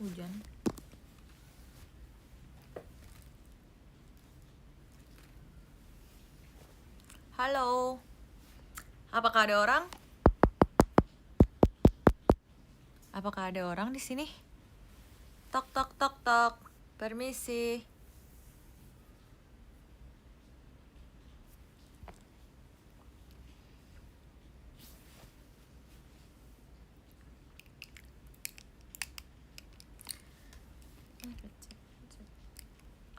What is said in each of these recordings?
hujan. Halo. Apakah ada orang? Apakah ada orang di sini? Tok tok tok tok. Permisi.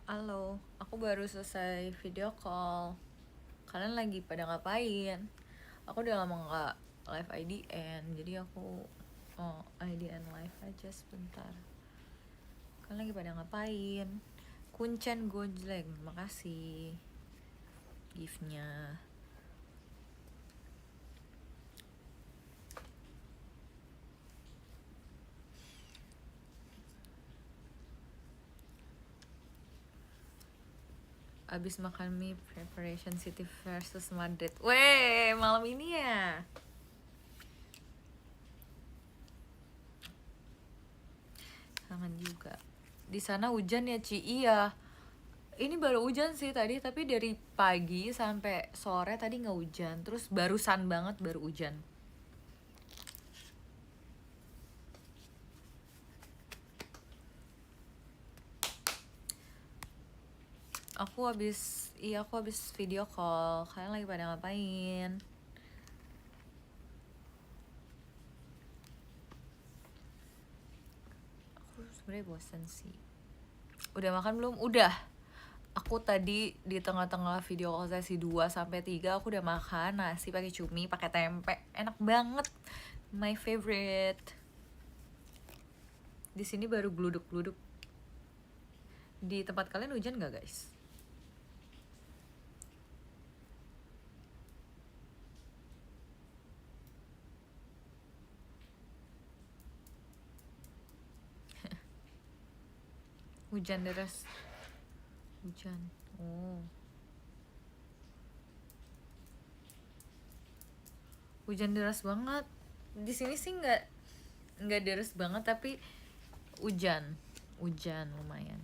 Halo, aku baru selesai video call. Kalian lagi pada ngapain? Aku udah lama nggak live IDN, jadi aku IDN live aja sebentar. Kalian lagi pada ngapain? Kuncen Gojleng, makasih giftnya. Abis makan mie preparation City versus Madrid. Weh, malam ini ya. Kangen juga. Di sana hujan ya, Ci? Iya. Ini baru hujan sih tadi, tapi dari pagi sampai sore tadi nggak hujan. Terus barusan banget baru hujan. Aku habis video call. Kalian lagi pada ngapain? Aku sebenarnya bosan sih. Udah makan belum? Udah. Aku tadi di tengah-tengah video call sesi 2 sampai 3 aku udah makan nasi pakai cumi, pakai tempe. Enak banget. My favorite. Di sini baru gluduk-gluduk. Di tempat kalian hujan gak, guys? Hujan deras. Hujan. Oh. Hujan deras banget. Di sini sih nggak deras banget, tapi hujan lumayan.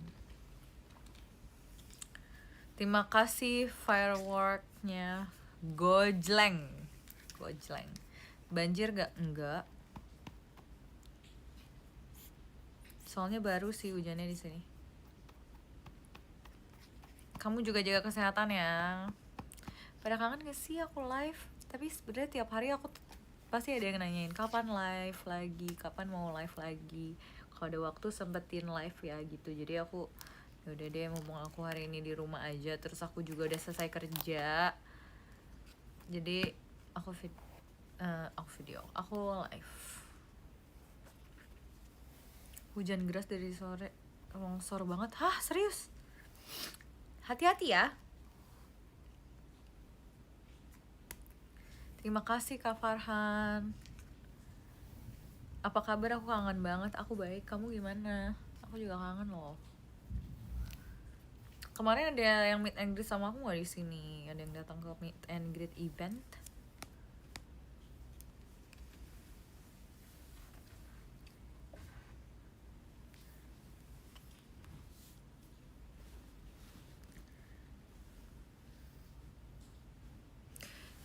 Terima kasih fireworknya Gojleng. Banjir gak? Enggak. Soalnya baru sih hujannya di sini. Kamu juga jaga kesehatan ya. Pada kangen gak sih aku live? Tapi sebenarnya tiap hari aku pasti ada yang nanyain kapan live lagi, kapan mau live lagi. Kalau ada waktu sempetin live ya gitu. Jadi aku yaudah deh, mumpung aku hari ini di rumah aja, terus aku juga udah selesai kerja. Jadi aku live. Hujan deras dari sore, longsor banget. Hah, serius? Hati-hati ya. Terima kasih Kak Farhan. Apa kabar? Aku kangen banget. Aku baik. Kamu gimana? Aku juga kangen loh. Kemarin ada yang meet and greet sama aku nggak di sini? Ada yang datang ke meet and greet event?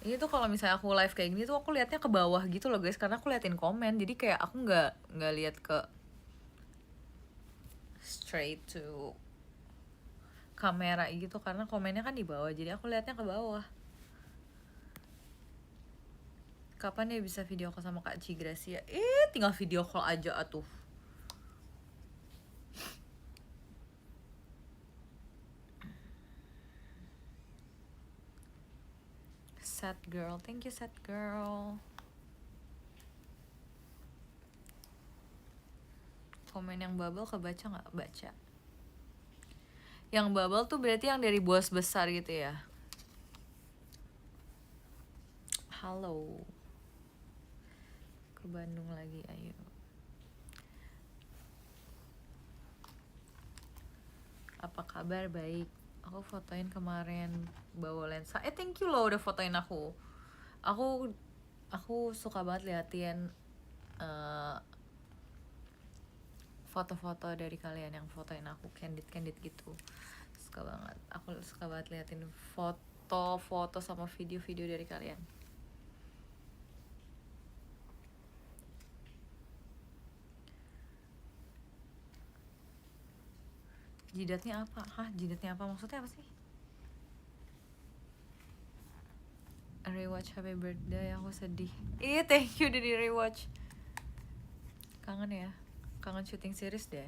Ini tuh kalau misalnya aku live kayak gini tuh aku liatnya ke bawah gitu loh guys, karena aku liatin komen. Jadi kayak aku nggak lihat ke straight to kamera gitu, karena komennya kan di bawah. Jadi aku liatnya ke bawah. Kapan ya bisa video call sama Kak Cigracia? Tinggal video call aja atuh. Sad girl, thank you sad girl. Komen yang bubble kebaca nggak? Baca. Yang bubble tuh berarti yang dari bos besar gitu ya. Halo. Ke Bandung lagi, ayo. Apa kabar? Baik. Aku fotoin kemarin bawa lensa. Thank you loh udah fotoin aku. Aku suka banget liatin foto-foto dari kalian yang fotoin aku candid gitu. Suka banget, aku suka banget liatin foto-foto sama video-video dari kalian. Jidatnya apa? Hah, jidatnya apa? Maksudnya apa sih? Rewatch Happy Birthday, aku sedih. Thank you udah di rewatch. Kangen ya, kangen syuting series deh.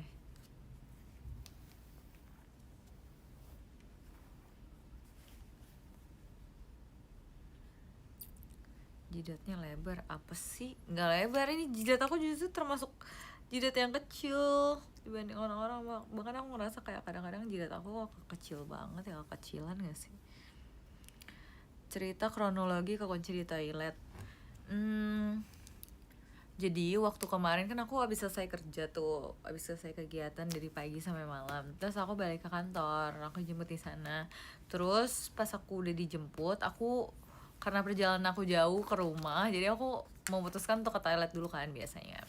Jidatnya lebar, apa sih? Nggak lebar, ini jidat aku justru termasuk jidat yang kecil dibanding orang-orang. Bahkan aku ngerasa kayak kadang-kadang jidat aku kok kecil banget ya, kecilan gak sih? Cerita kronologi kekunci di toilet. Jadi waktu kemarin kan aku habis selesai kerja tuh, habis selesai kegiatan dari pagi sampai malam. Terus aku balik ke kantor, aku jemput di sana. Terus pas aku udah dijemput, aku karena perjalanan aku jauh ke rumah, jadi aku memutuskan untuk ke toilet dulu kan biasanya.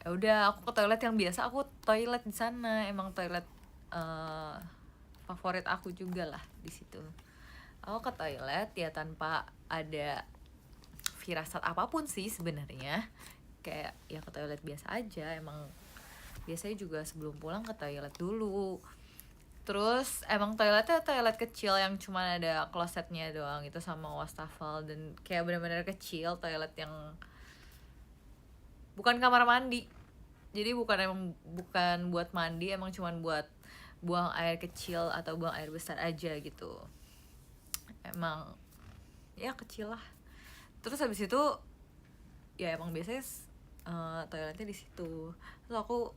Ya udah, aku ke toilet yang biasa, aku toilet di sana. Emang toilet favorit aku juga lah di situ. Aku ke toilet ya tanpa ada firasat apapun sih sebenarnya, kayak ya ke toilet biasa aja. Emang biasanya juga sebelum pulang ke toilet dulu. Terus emang toiletnya toilet kecil yang cuma ada klosetnya doang itu sama wastafel, dan kayak benar-benar kecil, toilet yang bukan kamar mandi. Jadi bukan buat mandi, emang cuma buat buang air kecil atau buang air besar aja gitu. Emang ya kecil lah. Terus habis itu ya emang biasanya toiletnya di situ. Terus aku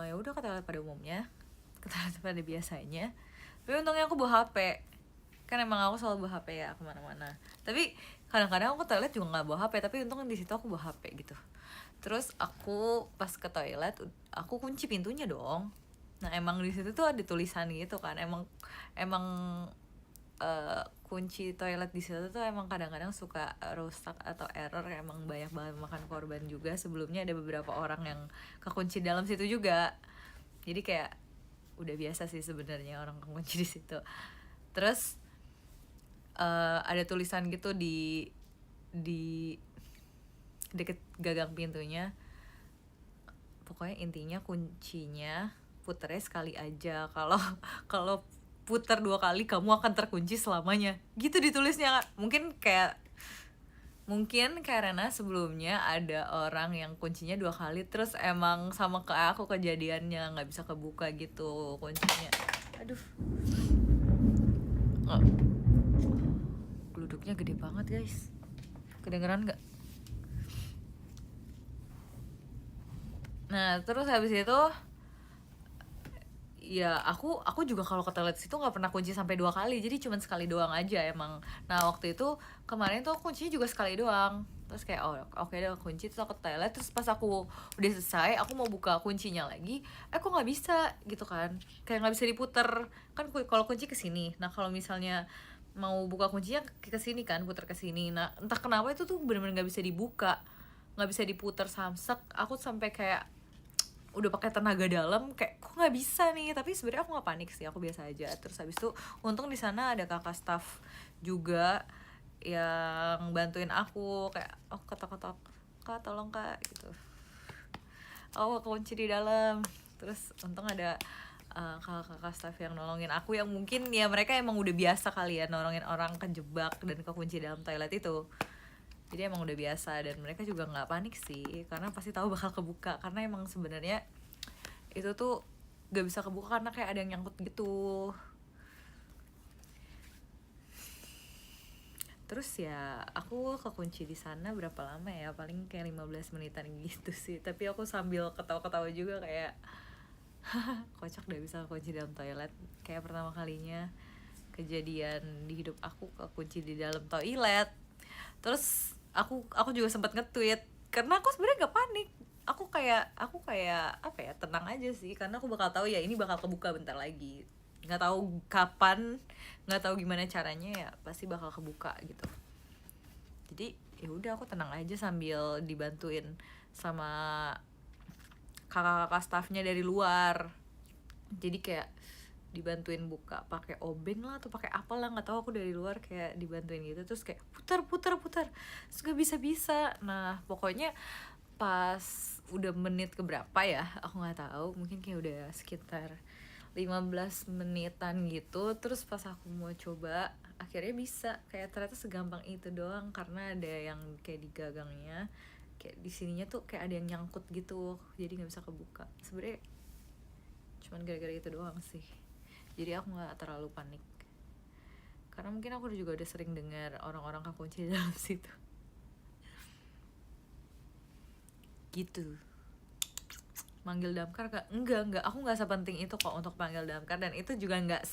ya udah ke toilet pada umumnya, ke toilet pada biasanya. Tapi untungnya aku bawa HP, kan emang aku selalu bawa HP ya kemana-mana. Tapi kadang-kadang aku ke toilet juga nggak bawa HP, tapi untung di situ aku bawa HP gitu. Terus aku pas ke toilet, aku kunci pintunya dong. Nah emang di situ tuh ada tulisan gitu kan, emang kunci toilet di situ tuh emang kadang-kadang suka rusak atau error, emang banyak banget makan korban juga. Sebelumnya ada beberapa orang yang kekunci dalam situ juga, jadi kayak udah biasa sih sebenarnya orang kekunci di situ. Terus ada tulisan gitu di deket gagang pintunya, pokoknya intinya kuncinya puternya sekali aja, kalau putar 2 kali kamu akan terkunci selamanya, gitu ditulisnya. Mungkin karena sebelumnya ada orang yang kuncinya 2 kali, terus emang sama kayak aku kejadiannya nggak bisa kebuka gitu kuncinya. Aduh, geluduknya gede banget guys, kedengeran nggak? Nah terus habis itu ya aku juga kalau ke toilet situ nggak pernah kunci sampai 2 kali, jadi cuma sekali doang aja emang. Nah waktu itu kemarin tuh kuncinya juga sekali doang. Terus kayak oke deh kunci, terus aku ke toilet. Terus pas aku udah selesai, aku mau buka kuncinya lagi, kok nggak bisa gitu kan, kayak nggak bisa diputer kan kalau kunci kesini. Nah kalau misalnya mau buka kuncinya ke sini kan, puter ke sini. Nah entah kenapa itu tuh bener-bener nggak bisa dibuka, nggak bisa diputer samsek. Aku sampai kayak udah pakai tenaga dalam, kayak kok nggak bisa nih. Tapi sebenarnya aku nggak panik sih, aku biasa aja. Terus habis itu untung di sana ada kakak staff juga yang bantuin aku, kayak ketok-ketok, kak tolong kak gitu, kunci di dalam. Terus untung ada kakak staff yang nolongin aku, yang mungkin ya mereka emang udah biasa kali ya nolongin orang kejebak dan kekunci dalam toilet itu. Jadi emang udah biasa, dan mereka juga nggak panik sih, karena pasti tahu bakal kebuka. Karena emang sebenarnya itu tuh gak bisa kebuka karena kayak ada yang nyangkut gitu. Terus ya aku kekunci di sana berapa lama ya, paling kayak 15 menitan gitu sih. Tapi aku sambil ketawa-ketawa juga kayak kocak deh bisa kekunci dalam toilet. Kayak pertama kalinya kejadian di hidup aku kekunci di dalam toilet. Terus aku juga sempat nge-tweet, karena aku sebenarnya gak panik. Aku kayak apa ya, tenang aja sih, karena aku bakal tahu ya ini bakal kebuka bentar lagi. Nggak tahu kapan, nggak tahu gimana caranya, ya pasti bakal kebuka gitu. Jadi ya udah aku tenang aja sambil dibantuin sama kakak-kakak staffnya dari luar, jadi kayak dibantuin buka pakai obeng lah atau pakai apa lah, nggak tahu, aku dari luar kayak dibantuin gitu, terus kayak putar terus gak bisa. Nah pokoknya pas udah menit keberapa ya aku nggak tahu, mungkin kayak udah sekitar 15 menitan gitu, terus pas aku mau coba akhirnya bisa, kayak ternyata segampang itu doang, karena ada yang kayak di gagangnya, kayak di sininya tuh kayak ada yang nyangkut gitu, jadi nggak bisa kebuka. Sebenarnya cuman gara-gara itu doang sih, jadi aku nggak terlalu panik, karena mungkin aku juga udah sering dengar orang-orang kekunci di dalam situ gitu. Manggil damkar gak? Enggak, aku nggak sepenting itu kok untuk panggil damkar, dan itu juga nggak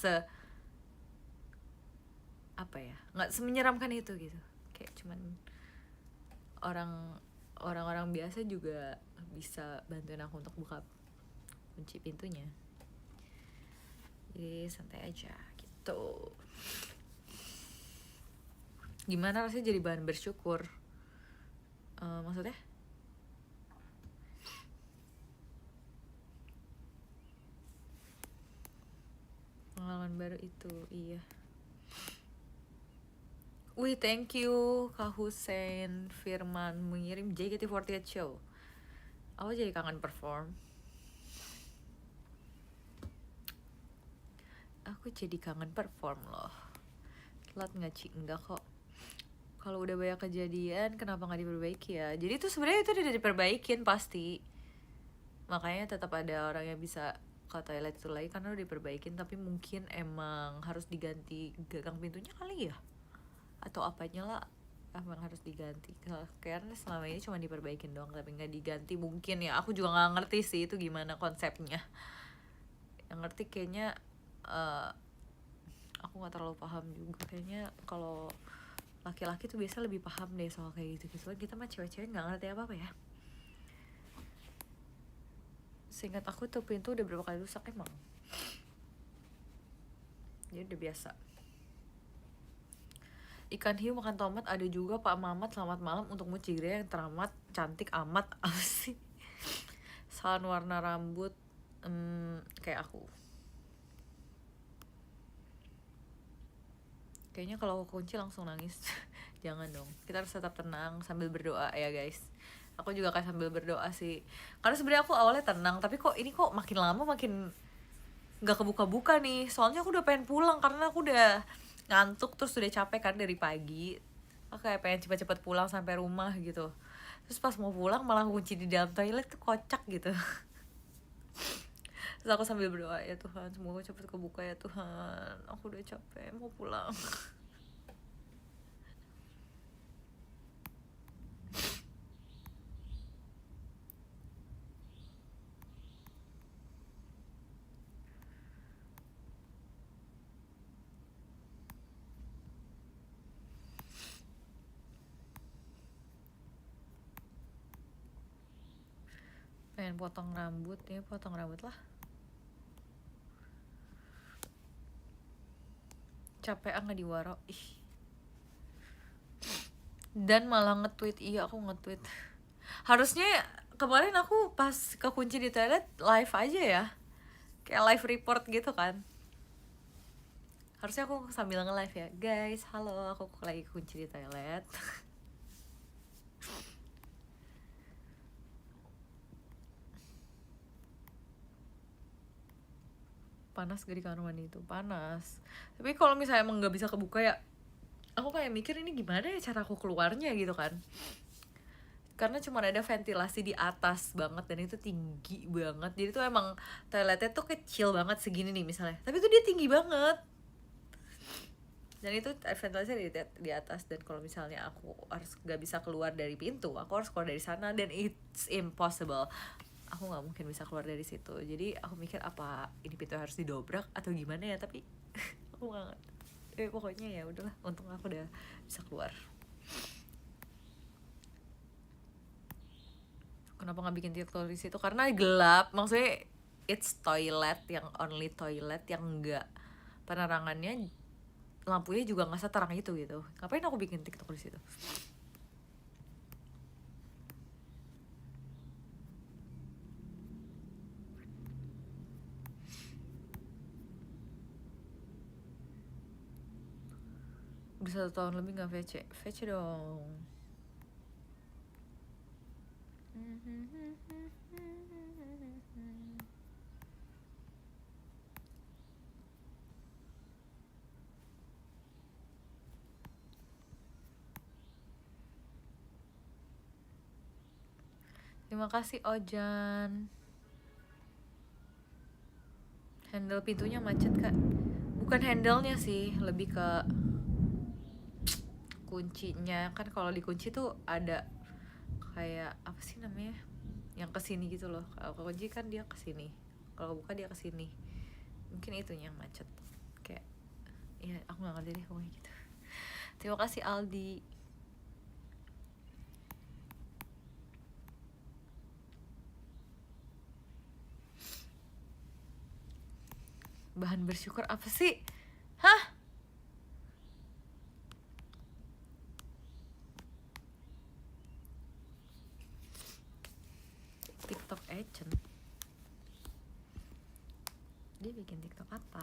nggak semenyeramkan itu gitu, kayak cuman orang-orang biasa juga bisa bantuin aku untuk buka kunci pintunya, jadi santai aja gitu. Gimana rasanya jadi bahan bersyukur? Maksudnya pengalaman baru itu, iya. Wih, thank you Kak Hussein Firman mengirim JKT48 show. Aku jadi kangen perform. Aku jadi kangen perform loh. Telat nggak Ci? Enggak kok. Kalau udah banyak kejadian, kenapa nggak diperbaiki ya? Jadi itu sebenarnya itu udah diperbaikin pasti. Makanya tetap ada orang yang bisa ke toilet itu lagi karena udah diperbaikin, tapi mungkin emang harus diganti gagang pintunya kali ya, atau apanya lah, emang harus diganti karena selama ini cuma diperbaikin doang tapi nggak diganti mungkin ya. Aku juga nggak ngerti sih itu gimana konsepnya, yang ngerti kayaknya aku nggak terlalu paham juga kayaknya. Kalau laki-laki tuh biasa lebih paham deh soal kayak gitu gitu, kita mah cewek-cewek nggak ngerti apa ya. Seingat aku tuh pintu udah berapa kali rusak emang, jadi udah biasa. Ikan hiu makan tomat ada juga Pak Mamat, selamat malam untuk Mucigre yang teramat cantik amat. Apa sih? Salon warna rambut kayak aku. Kayaknya kalau aku kunci langsung nangis. Jangan dong, kita harus tetap tenang sambil berdoa ya guys. Aku juga kayak sambil berdoa sih, karena sebenarnya aku awalnya tenang, tapi kok ini kok makin lama makin nggak kebuka-buka nih. Soalnya aku udah pengen pulang karena aku udah ngantuk, terus udah capek kan dari pagi. Aku kayak pengen cepet-cepet pulang sampai rumah gitu. Terus pas mau pulang malah kunci di dalam toilet, tuh kocak gitu. Terus aku sambil berdoa, ya Tuhan semoga cepet kebuka ya Tuhan, aku udah capek mau pulang. Pengen potong rambut ya, potong rambut lah. Capek nggak diwaro, ih. Dan malah nge-tweet, iya aku nge-tweet. Harusnya kemarin aku pas kekunci di toilet live aja ya, kayak live report gitu kan. Harusnya aku sambil nge-live ya, guys halo aku lagi kunci di toilet. Panas gak di kamar mandi itu? Panas. Tapi kalau misalnya emang nggak bisa kebuka ya, aku kayak mikir ini gimana ya cara aku keluarnya gitu kan, karena cuma ada ventilasi di atas banget dan itu tinggi banget. Jadi tuh emang toiletnya tuh kecil banget segini nih misalnya, tapi tuh dia tinggi banget dan itu ventilasinya di atas. Dan kalau misalnya aku harus nggak bisa keluar dari pintu, aku harus keluar dari sana, dan it's impossible. Aku nggak mungkin bisa keluar dari situ. Jadi aku mikir apa ini pintu harus didobrak atau gimana ya, tapi aku nggak. Pokoknya ya udahlah, untung aku udah bisa keluar. Kenapa nggak bikin TikTok di situ? Karena gelap, maksudnya it's toilet, yang only toilet yang nggak penerangannya, lampunya juga nggak seterang itu gitu. Ngapain aku bikin TikTok di situ? Udah 1 tahun lebih gak VC. VC dong. Terima kasih Ojan. Handle pintunya macet kak. Bukan handle-nya sih, lebih ke kuncinya. Kan kalau dikunci tuh ada kayak apa sih namanya, yang kesini gitu loh. Kalau kunci kan dia kesini, kalau buka dia kesini. Mungkin itunya yang macet. Kayak ya aku nggak ngerti deh pokoknya gitu. Terima kasih Aldi. Bahan bersyukur apa sih? Hah? TikTok agent. Dia bikin TikTok apa?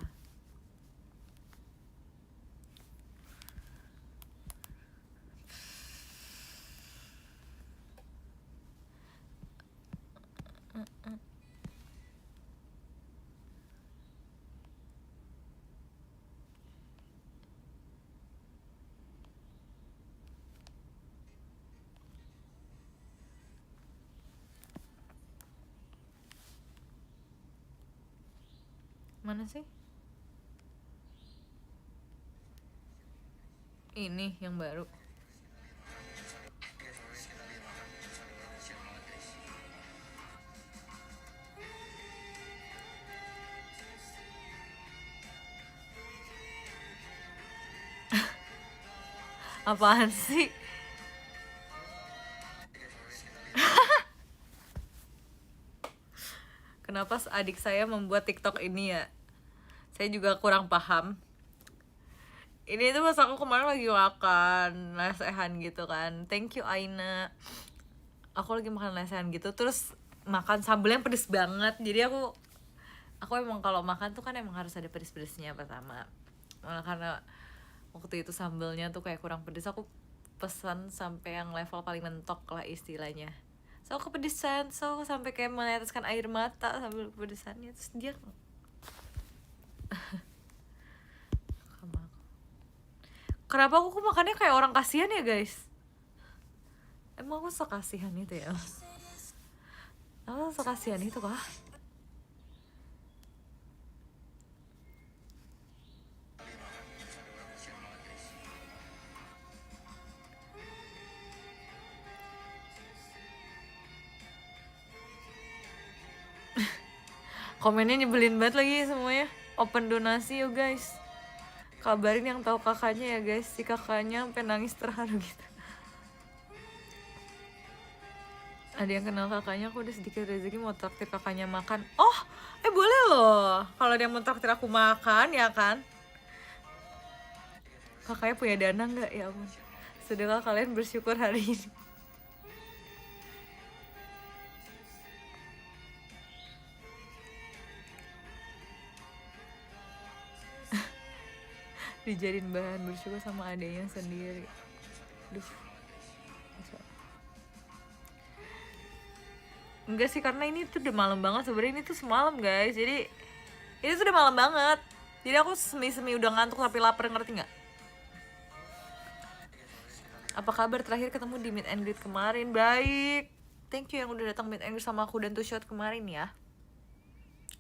Mana sih? Ini yang baru. Apaan sih? Kenapa adik saya membuat TikTok ini ya? Saya juga kurang paham. Ini tuh pas aku kemarin lagi makan lesehan gitu kan. Thank you Aina. Aku lagi makan lesehan gitu, terus makan sambelnya pedes banget. Jadi aku emang kalau makan tuh kan emang harus ada pedes-pedesnya pertama. Malah karena waktu itu sambelnya tuh kayak kurang pedes, aku pesan sampai yang level paling mentok lah istilahnya. So aku kepedesan, so aku sampai kayak meneteskan air mata sambil kepedesannya. Terus dia kenapa aku makannya kayak orang kasihan ya guys? Emang aku sekasihan itu ya? Aku sekasihan itu kah? Komennya nyebelin banget lagi semuanya. Open donasi yuk guys. Kabarin yang tahu kakaknya ya guys. Si kakaknya sampai nangis terharu gitu. Ada yang kenal kakaknya, aku udah sedikit rezeki mau traktir kakaknya makan. Oh, boleh loh. Kalau dia mau traktir aku makan ya kan. Kakaknya punya dana nggak? Ya ampun. Sudahkah kalian bersyukur hari ini? Dijadiin bahan bersyukur sama adanya sendiri. Duh. Enggak sih, karena ini tuh udah malam banget sebenarnya. Ini tuh semalam guys, jadi ini tuh udah malam banget. Jadi aku semi-semi udah ngantuk tapi lapar, ngerti nggak? Apa kabar? Terakhir ketemu di meet and greet kemarin. Baik, thank you yang udah datang meet and greet sama aku dan Two Shot kemarin ya.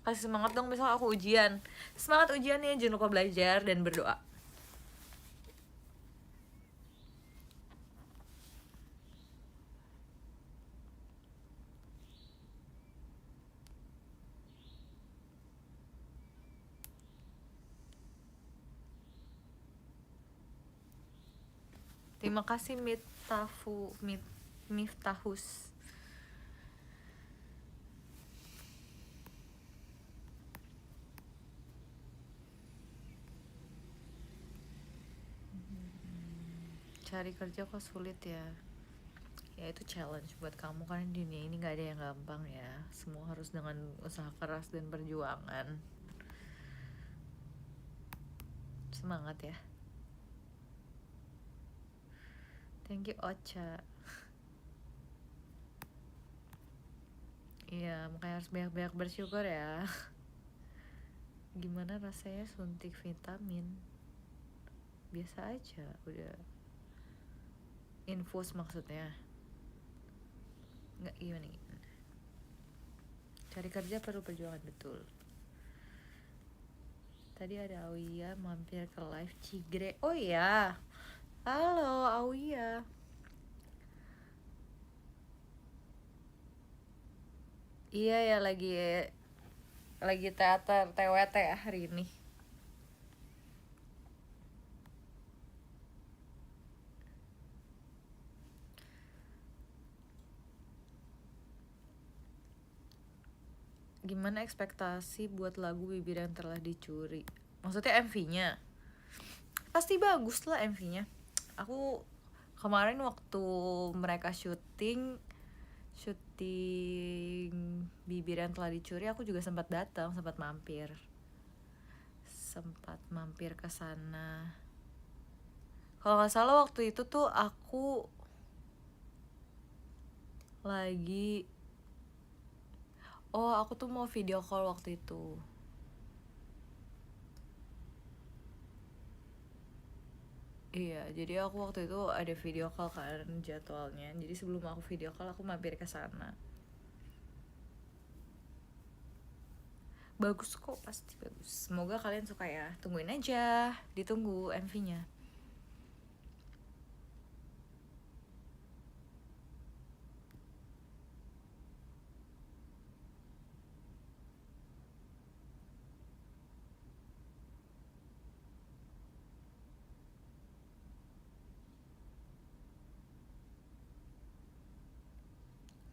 Kasih semangat dong, besok aku ujian. Semangat ujiannya, jangan lupa belajar dan berdoa. Terima kasih Miftahus. Cari kerja kok sulit ya? Ya itu challenge buat kamu, karena di dunia ini gak ada yang gampang ya. Semua harus dengan usaha keras dan perjuangan. Semangat ya. Thank you Ocha. Iya, makanya harus banyak-banyak bersyukur ya. Gimana rasanya suntik vitamin? Biasa aja, udah infus maksudnya. Nggak gimana. Cari kerja perlu perjuangan, betul. Tadi ada Auya mampir ke live Cigre. Oh iya, halo Auya. Iya ya, lagi teater TWT hari ini. Gimana ekspektasi buat lagu Bibir yang Telah Dicuri? Maksudnya MV-nya? Pasti bagus lah MV-nya. Aku kemarin waktu mereka syuting Bibir yang Telah Dicuri, aku juga sempat datang, sempat mampir ke sana. Kalau nggak salah waktu itu tuh aku aku tuh mau video call waktu itu. Iya, jadi aku waktu itu ada video call kan jadwalnya. Jadi sebelum aku video call aku mampir ke sana. Bagus kok, pasti bagus. Semoga kalian suka ya. Tungguin aja, ditunggu MV-nya.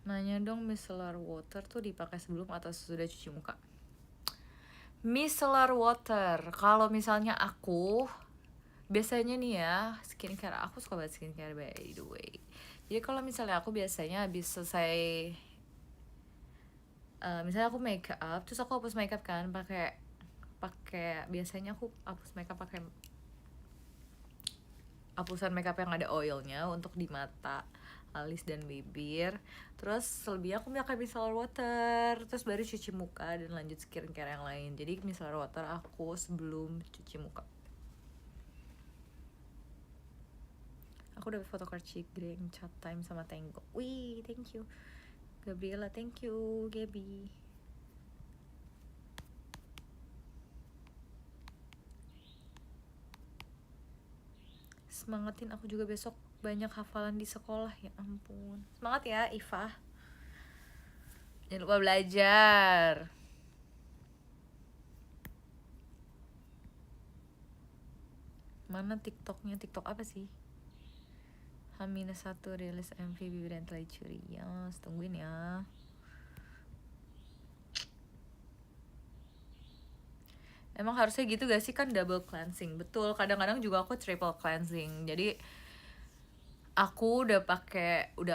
Nanya dong, micellar water tuh dipakai sebelum atau sesudah cuci muka? Micellar water, kalau misalnya aku biasanya nih ya, skincare, aku suka banget skincare by the way. Jadi kalau misalnya aku biasanya habis selesai misalnya aku make up, terus aku hapus makeup kan pakai biasanya aku hapus makeup pakai hapusan makeup yang ada oilnya untuk di mata, alis dan bibir. Terus selebihnya aku pakai micellar water, terus baru cuci muka dan lanjut skincare yang lain. Jadi micellar water aku sebelum cuci muka. Aku dapat photocard Cigre yang chat time sama Tango. Wih, thank you Gabriela, thank you Gaby. Semangatin aku juga besok, banyak hafalan di sekolah, ya ampun. Semangat ya Iva, jangan lupa belajar. Mana TikToknya? TikTok apa sih? H-1 rilis MV Bibir yang Telah Dicuri. Ya, tungguin ya. Emang harusnya gitu gak sih, kan double cleansing. Betul, kadang-kadang juga aku triple cleansing. Jadi aku udah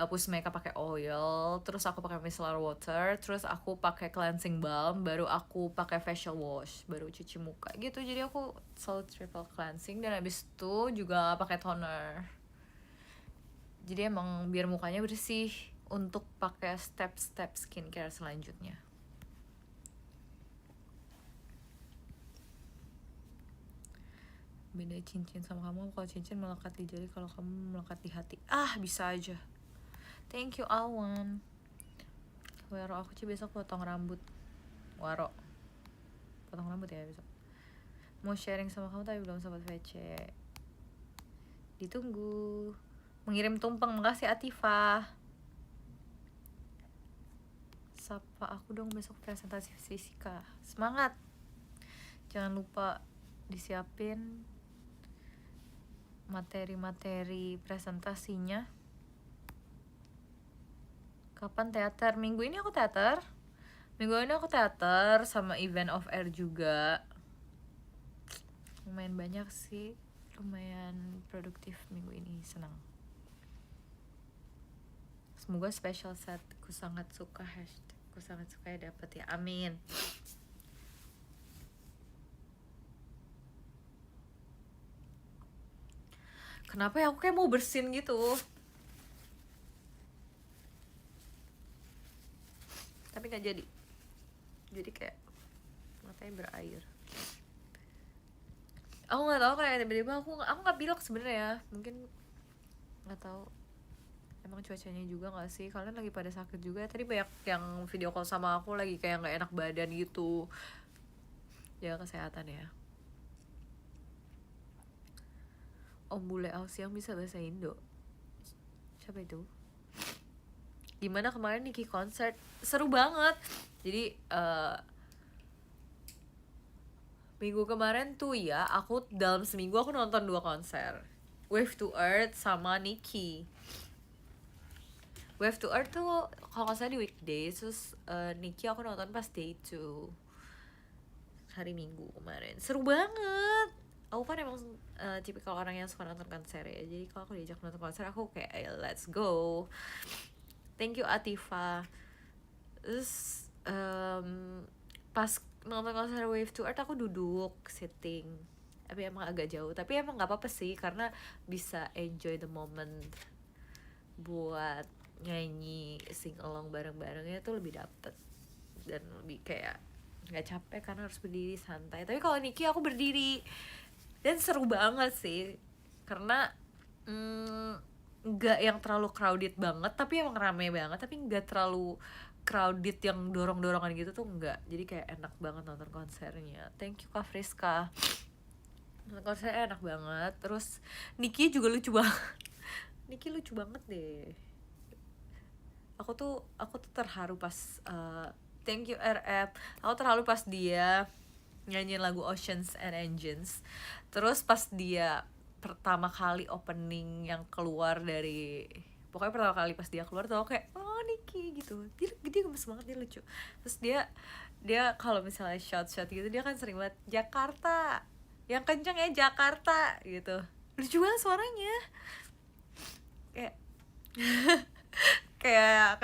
hapus makeup pakai oil, terus aku pakai micellar water, terus aku pakai cleansing balm, baru aku pakai facial wash, baru cuci muka gitu. Jadi aku selalu triple cleansing, dan habis itu juga pakai toner. Jadi emang biar mukanya bersih untuk pakai step-step skincare selanjutnya. Beda cincin sama kamu, kalau cincin melekat di jari, kalau kamu melekat di hati. Bisa aja. Thank you Alwan. Waro, aku sih besok potong rambut. Waro, potong rambut ya besok. Mau sharing sama kamu tapi belum sempat VC. Ditunggu. Mengirim tumpeng, makasih Atifah. Sapa aku dong besok presentasi fisika. Semangat. Jangan lupa disiapin materi-materi presentasinya. Kapan teater? Minggu ini aku teater sama event off air juga. Lumayan banyak sih, lumayan produktif minggu ini, senang. Semoga special set. Aku sangat suka hashtag. Aku sangat suka ya, dapet ya, amin. Kenapa ya, aku kayak mau bersin gitu. Tapi gak jadi. Jadi kayak matanya berair. Aku nggak tahu, kayak tiba-tiba aku nggak pilek sebenarnya. Mungkin nggak tahu. Emang cuacanya juga nggak sih? Kalian lagi pada sakit juga. Tadi banyak yang video call sama aku lagi kayak nggak enak badan gitu. Jaga kesehatan ya. Om Bule Ausiang bisa bahasa Indo. Siapa itu? Gimana kemarin Niki konser? Seru banget. Jadi minggu kemarin tuh ya, aku dalam seminggu aku nonton 2 konser. Wave to Earth sama Niki. Wave to Earth tuh kalau nggak salah di weekdays, terus Niki aku nonton pas day 2 hari Minggu kemarin. Seru banget. Aku kan emang tipikal orang yang suka nonton konser ya. Jadi kalau aku diajak nonton konser, aku kayak let's go. Thank you Atifa. Terus pas nonton konser Wave to Earth aku duduk sitting, tapi emang agak jauh, tapi emang nggak apa-apa sih karena bisa enjoy the moment. Buat nyanyi sing along bareng-barengnya tuh lebih dapet dan lebih kayak nggak capek karena harus berdiri santai. Tapi kalau Niki aku berdiri dan seru banget sih karena nggak yang terlalu crowded banget, tapi emang rame banget, tapi nggak terlalu crowded yang dorong-dorongan gitu tuh enggak. Jadi kayak enak banget nonton konsernya. Thank you Kak Friska. Nonton konsernya enak banget. Terus Niki juga lucu banget. Niki lucu banget deh. Aku tuh terharu pas thank you RF. Aku terharu pas dia nyanyiin lagu Oceans and Engines. Terus pas dia pertama kali opening yang keluar dari, pokoknya pertama kali pas dia keluar tuh aku kayak oh Niki gitu. Dia gemes banget, dia lucu. Terus dia kalau misalnya shot gitu dia kan sering banget Jakarta, yang kenceng ya Jakarta gitu. Lucu banget suaranya. Kayak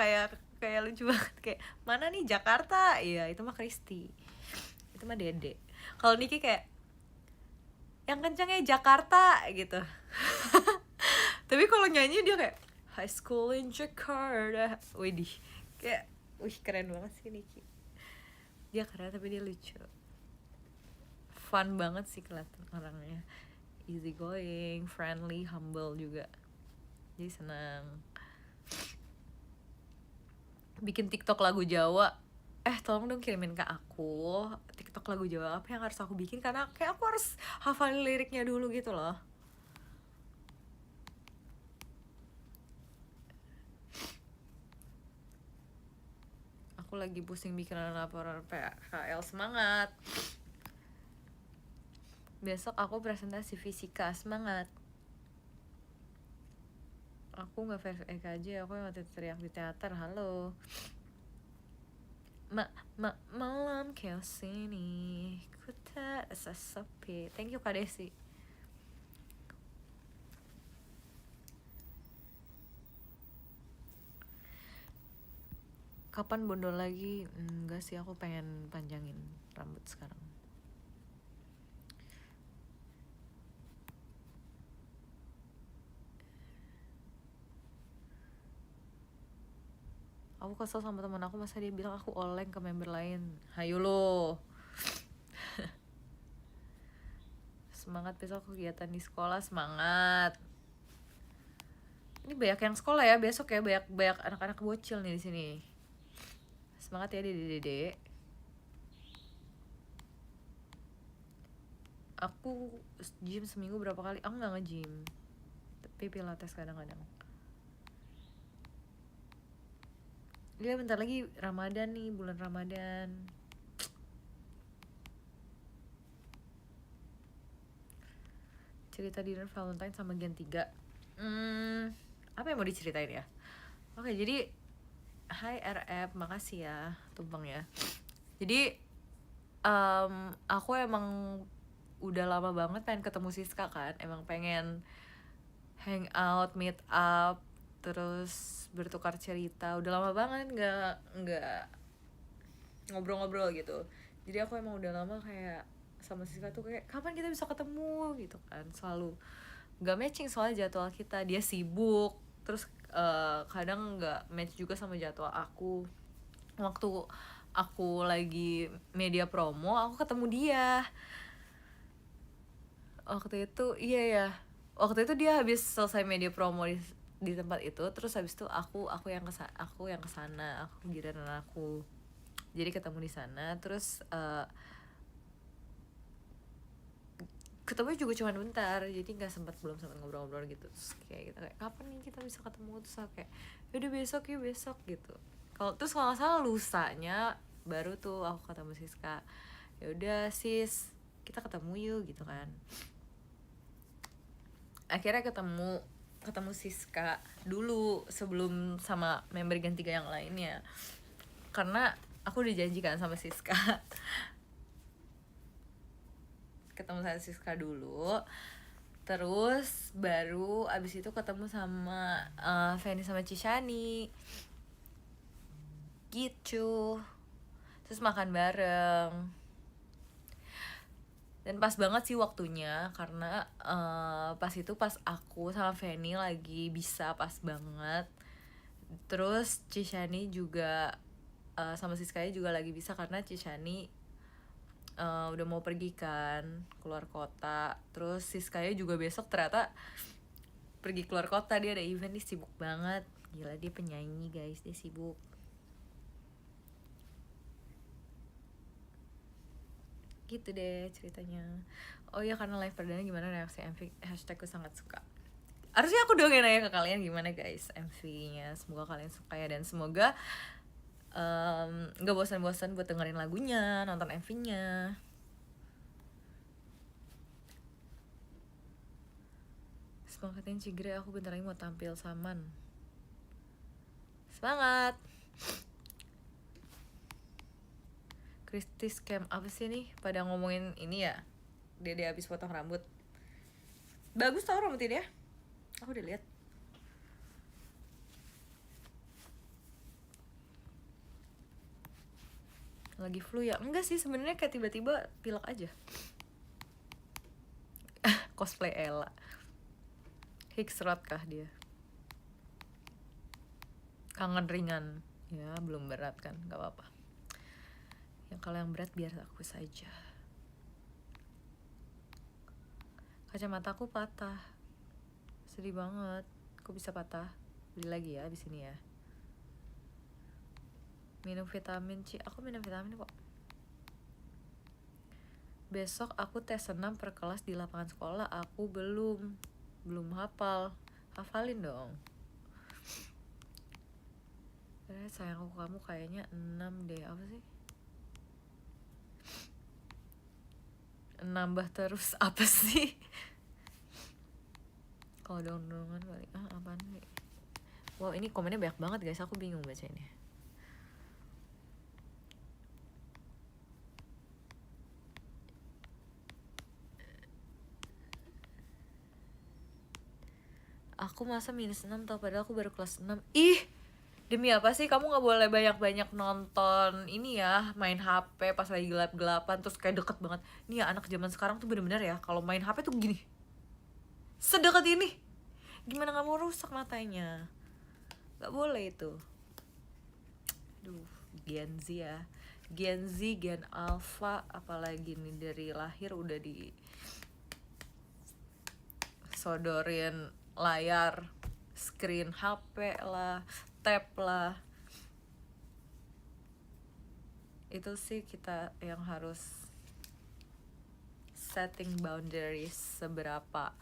kayak lucu banget, kayak mana nih Jakarta. Iya itu mah Kristi, itu mah Dede. Kalau Niki kayak yang kencengnya Jakarta gitu. Tapi kalau nyanyi dia kayak High School in Jakarta. Widih, kayak keren banget sih Niki. Dia keren tapi dia lucu, fun banget sih kelihatan orangnya, easy going, friendly, humble juga. Jadi senang. Bikin TikTok lagu Jawa, tolong dong kirimin ke aku TikTok lagu Jawa apa yang harus aku bikin, karena kayak aku harus hafalin liriknya dulu gitu loh. Aku lagi pusing bikin laporan PKL. Semangat. Besok aku presentasi fisika. Semangat. Aku nggak fake aja, aku yang waktu itu teriak di teater. Halo. Malam chaos ini ku tak sesepi. Thank you Kak Desi. Kapan bondol lagi? Enggak sih, aku pengen panjangin rambut sekarang. Aku kesel sama teman aku, masa dia bilang aku oleng ke member lain. Hayo lo. Semangat besok kegiatan di sekolah. Semangat. Ini banyak yang sekolah ya besok ya, banyak anak-anak bocil nih di sini. Semangat ya Dede. Aku gym seminggu berapa kali? Aku nggak nge-gym, tapi pilates kadang-kadang. Dia bentar lagi Ramadan nih, bulan Ramadan. Cerita dinner Valentine sama Gen 3. Apa yang mau diceritain ya? Oke, jadi hai RF, makasih ya tumpeng ya. Jadi aku emang udah lama banget pengen ketemu Siska kan. Emang pengen hang out, meet up, terus bertukar cerita. Udah lama banget nggak ngobrol-ngobrol gitu. Jadi aku emang udah lama kayak sama Siska tuh kayak kapan kita bisa ketemu gitu kan. Selalu nggak matching soalnya jadwal kita. Dia sibuk, terus kadang nggak match juga sama jadwal aku. Waktu aku lagi media promo aku ketemu dia waktu itu. Iya ya, waktu itu dia habis selesai media promo di tempat itu, terus habis itu aku yang kesana, aku giliran aku, jadi ketemu di sana. Terus ketemu juga cuma bentar, jadi belum sempat ngobrol-ngobrol gitu. Terus kayak gitu, kayak kapan nih kita bisa ketemu, terus aku kayak yaudah besok yuk, besok gitu. Terus kalau nggak salah lusanya baru tuh aku ketemu Siska. Yaudah sis, kita ketemu yuk gitu kan. Akhirnya ketemu Siska dulu sebelum sama member Gen 3 yang lainnya, karena aku udah janjikan sama Siska. Ketemu sama Siska dulu, terus baru abis itu ketemu sama Fanny sama Cishani gitu. Terus makan bareng, dan pas banget sih waktunya, karena pas aku sama Fanny lagi bisa, pas banget. Terus Cishani juga sama Siskanya juga lagi bisa, karena Cishani udah mau pergi kan keluar kota. Terus Siskanya juga besok ternyata pergi keluar kota, dia ada event, dia sibuk banget. Gila, dia penyanyi guys, dia sibuk gitu deh ceritanya. Oh iya, karena live perdana gimana reaksi MV, hashtagku sangat suka. Harusnya aku dong yang nanya ke kalian gimana guys MV-nya. Semoga kalian suka ya, dan semoga nggak bosan-bosan buat dengerin lagunya, nonton MV-nya. Semangatin Cigre, aku bentar lagi mau tampil Saman. Semangat. Kristi Scam apa sih nih? Pada ngomongin ini ya, dia habis potong rambut. Bagus tau rambutnya dia, aku udah lihat. Lagi flu ya? Enggak sih, sebenarnya kayak tiba-tiba pilek aja. Cosplay Ella. Hicksrot kah dia? Kangen ringan. Ya belum berat kan, gak apa-apa. Yang kalau yang berat biar aku saja. Kacamataku patah. Sedih banget. Kok bisa patah? Beli lagi ya abis ini ya. Minum vitamin C. Aku minum vitamin kok. Besok aku tes senam per kelas di lapangan sekolah. Aku belum hafal. Hafalin dong. Sayang aku kamu kayaknya 6 deh. Apa sih? Nambah terus apa sih? Kalau dong-dongan balik. Apaan nih? Wow, ini komennya banyak banget guys. Aku bingung bacanya. Aku masa minus 6 tau, padahal aku baru kelas 6. Ih, demi apa sih kamu gak boleh banyak-banyak nonton ini ya, main HP pas lagi gelap-gelapan, terus kayak deket banget. Nih ya, anak zaman sekarang tuh bener-bener ya, kalau main HP tuh gini, sedekat ini. Gimana gak mau rusak matanya? Gak boleh itu. Aduh, Gen Z ya, Gen Z, Gen Alpha, apalagi nih dari lahir udah di sodorin layar, screen HP lah, tab lah. Itu sih kita yang harus setting boundaries seberapa.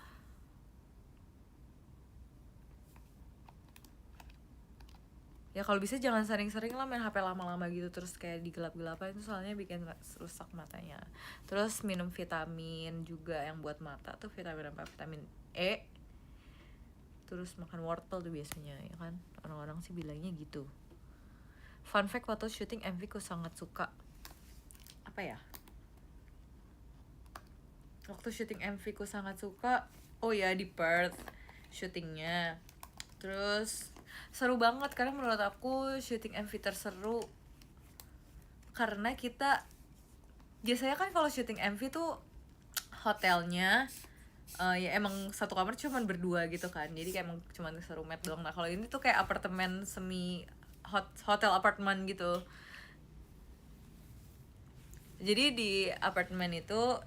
Ya kalau bisa jangan sering-sering lah main HP lama-lama gitu, terus kayak di gelap-gelapan itu soalnya bikin rusak matanya. Terus minum vitamin juga yang buat mata tuh, vitamin apa? Vitamin E. Terus makan wortel tuh biasanya ya kan, orang-orang sih bilangnya gitu. Fun fact, waktu syuting MV ku sangat suka apa ya? Waktu syuting MV ku sangat suka, oh ya di Perth syutingnya. Terus seru banget karena menurut aku syuting MV terseru karena kita biasanya kan kalau syuting MV tuh hotelnya Ya emang satu kamar cuman berdua gitu kan, jadi kayak emang cuman serumit doang. Nah kalau ini tuh kayak apartemen semi hotel apartemen gitu. Jadi di apartemen itu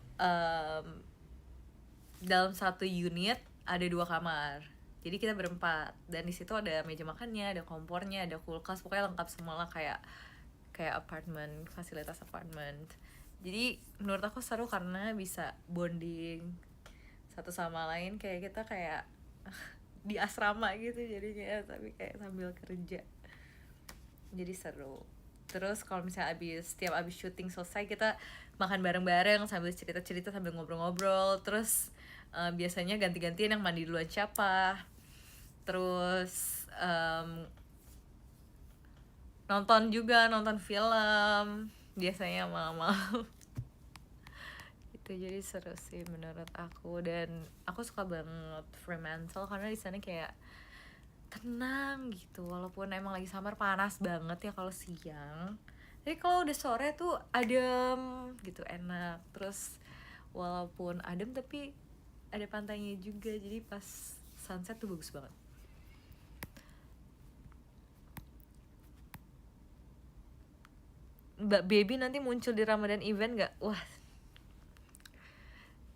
dalam satu unit ada 2 kamar. Jadi kita berempat dan di situ ada meja makannya, ada kompornya, ada kulkas, pokoknya lengkap semua lah, kayak apartemen, fasilitas apartemen. Jadi menurut aku seru karena bisa bonding satu sama lain, kayak kita kayak di asrama gitu jadinya, tapi kayak sambil kerja. Jadi seru. Terus kalau misalnya setiap abis syuting selesai, kita makan bareng-bareng sambil cerita-cerita sambil ngobrol-ngobrol. Terus biasanya ganti-gantian yang mandi duluan siapa. Terus nonton film biasanya malam-malam. Itu jadi seru sih menurut aku, dan aku suka banget Fremantle karena di sana kayak tenang gitu, walaupun emang lagi summer panas banget ya kalau siang, tapi kalau udah sore tuh adem gitu, enak. Terus walaupun adem tapi ada pantainya juga, jadi pas sunset tuh bagus banget. Mbak Baby nanti muncul di Ramadan event gak? Wah,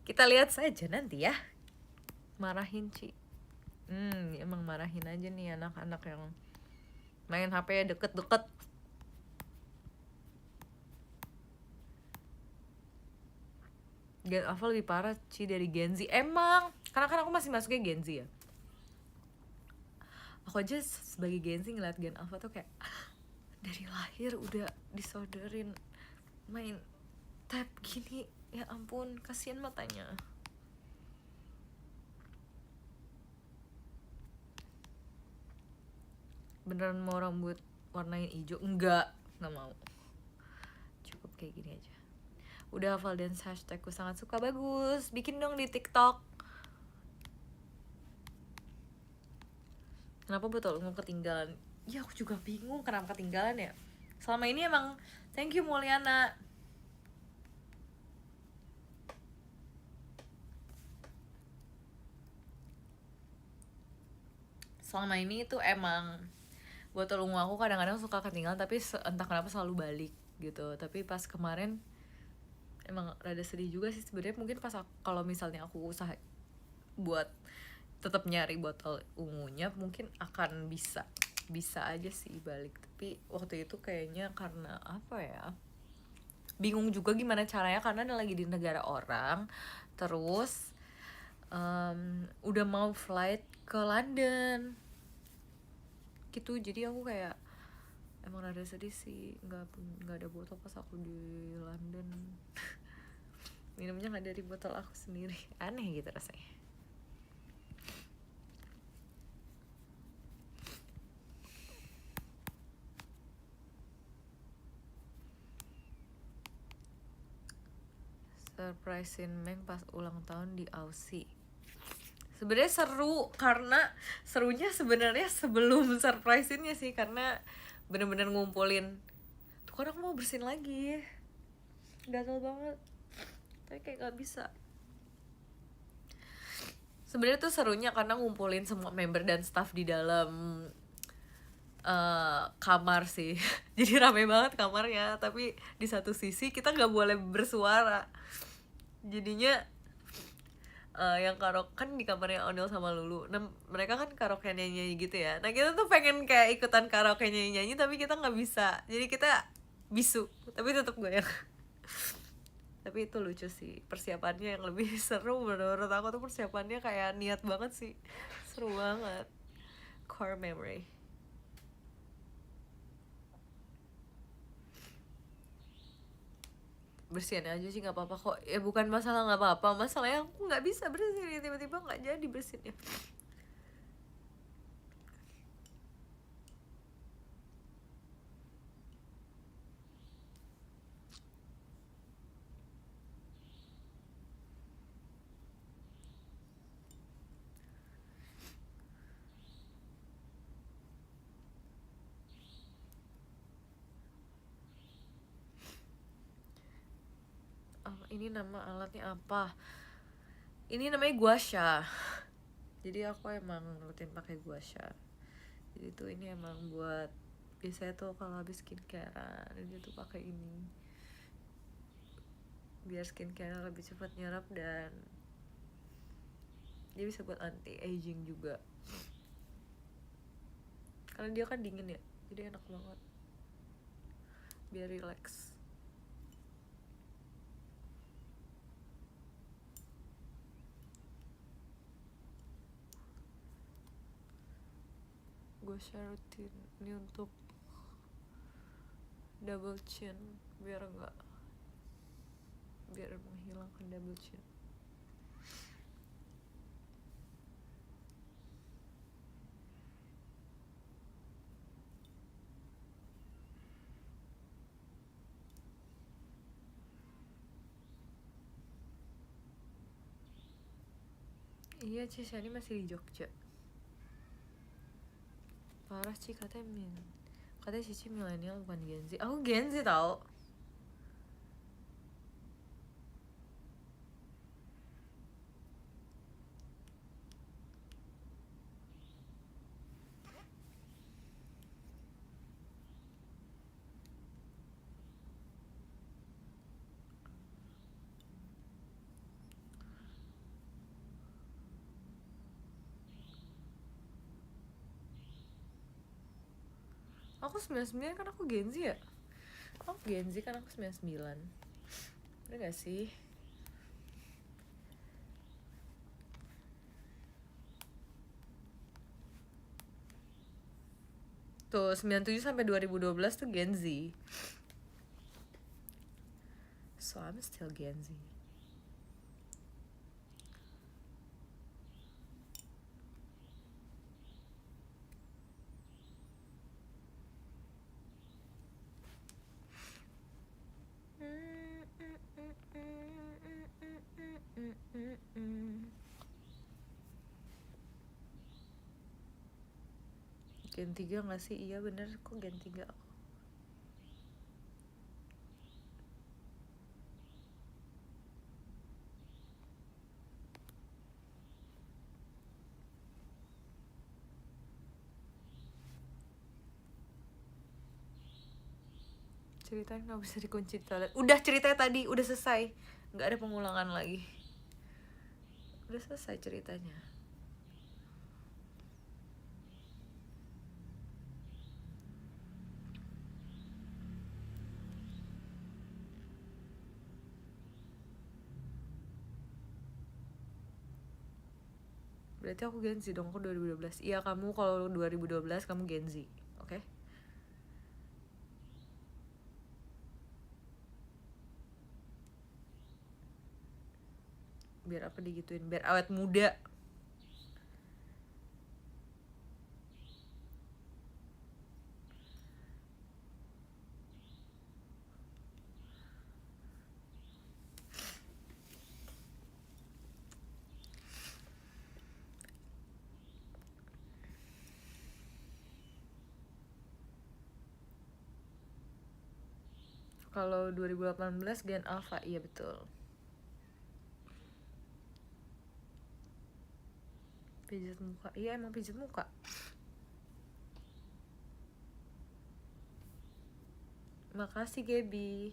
kita lihat saja nanti ya. Marahin Ci. Emang marahin aja nih anak-anak yang main HP deket-deket. Gen Alpha lebih parah Ci dari Gen Z. Emang, karena kan aku masih masuknya Gen Z ya. Aku aja sebagai Gen Z ngeliat Gen Alpha tuh kayak dari lahir udah disodorin main tab gini. Ya ampun, kasihan matanya. Beneran mau rambut warnain hijau? Enggak mau. Cukup kayak gini aja. Udah hafal dance hashtagku, sangat suka, bagus. Bikin dong di TikTok. Kenapa betul mau ketinggalan? Ya aku juga bingung kenapa ketinggalan ya. Selama ini emang thank you Mulyana. Selama ini tuh emang botol ungu aku kadang-kadang suka ketinggalan, tapi entah kenapa selalu balik gitu. Tapi pas kemarin emang rada sedih juga sih sebenarnya. Mungkin pas kalau misalnya aku usaha buat tetap nyari botol ungunya, mungkin akan bisa aja sih balik. Tapi waktu itu kayaknya karena apa ya, bingung juga gimana caranya karena lagi di negara orang, terus udah mau flight ke London gitu. Jadi aku kayak emang rada sedih sih, nggak ada botol pas aku di London. Minumnya nggak dari botol aku sendiri, aneh gitu rasanya. Surprisein Meng pas ulang tahun di Aussie. Sebenarnya seru, karena serunya sebenarnya sebelum surprisein-nya sih, karena bener-bener ngumpulin. Tuh kan aku mau bersihin lagi, gatel banget, tapi kayak gak bisa. Sebenarnya tuh serunya karena ngumpulin semua member dan staff di dalam kamar sih. Jadi rame banget kamarnya, tapi di satu sisi kita nggak boleh bersuara. Jadinya yang karaoke kan di kamarnya Onel sama Lulu. Nah, mereka kan karaoke nyanyi gitu ya. Nah, kita tuh pengen kayak ikutan karaoke nyanyi tapi kita nggak bisa. Jadi kita bisu, tapi tetap goyang. Tapi itu lucu sih, persiapannya yang lebih seru menurut aku tuh. Persiapannya kayak niat banget sih, seru banget. Core memory. Bersihin aja sih nggak apa-apa kok ya, bukan masalah nggak apa-apa, masalahnya aku nggak bisa bersihin, tiba-tiba nggak jadi bersihinnya. Ini nama alatnya apa? Ini namanya guasha. Jadi aku emang rutin pakai guasha. Jadi tuh ini emang buat biasanya tuh kalau habis skincarean ini tuh pakai ini. Biar skincare lebih cepat nyerap dan dia bisa buat anti aging juga. Karena dia kan dingin ya, jadi enak banget. Biar relax. Gue share rutin ini untuk double chin biar menghilangkan double chin. Iya Cici, ini masih di Jogja. Parah Ci, katanya Cici milenial bukan Gen Z. Aku Gen Z tau. Aku 99 kan aku Gen Z ya. Aku Gen Z kan aku 99. Udah gak sih? Tuh 97 sampai 2012 tuh Gen Z. So I'm still Gen Z. Gen 3 gak sih? Iya bener, kok Gen 3 aku. Ceritanya gak bisa dikunci toilet. Udah ceritanya tadi, udah selesai. Gak ada pengulangan lagi. Udah selesai ceritanya. Berarti aku Gen Z dong, aku 2012. Iya kamu kalau 2012 kamu Gen Z, oke? Okay? Biar apa digituin, biar awet muda. Kalau 2018 Gen Alpha, iya betul. Pijat muka, iya emang pijat muka. Makasih Gaby.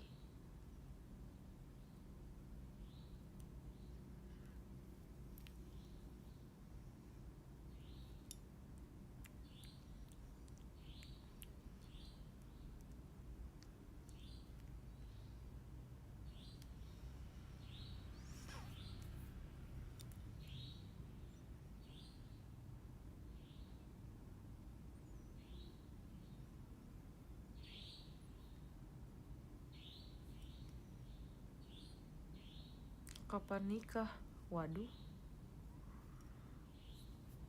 Kapan nikah? Waduh.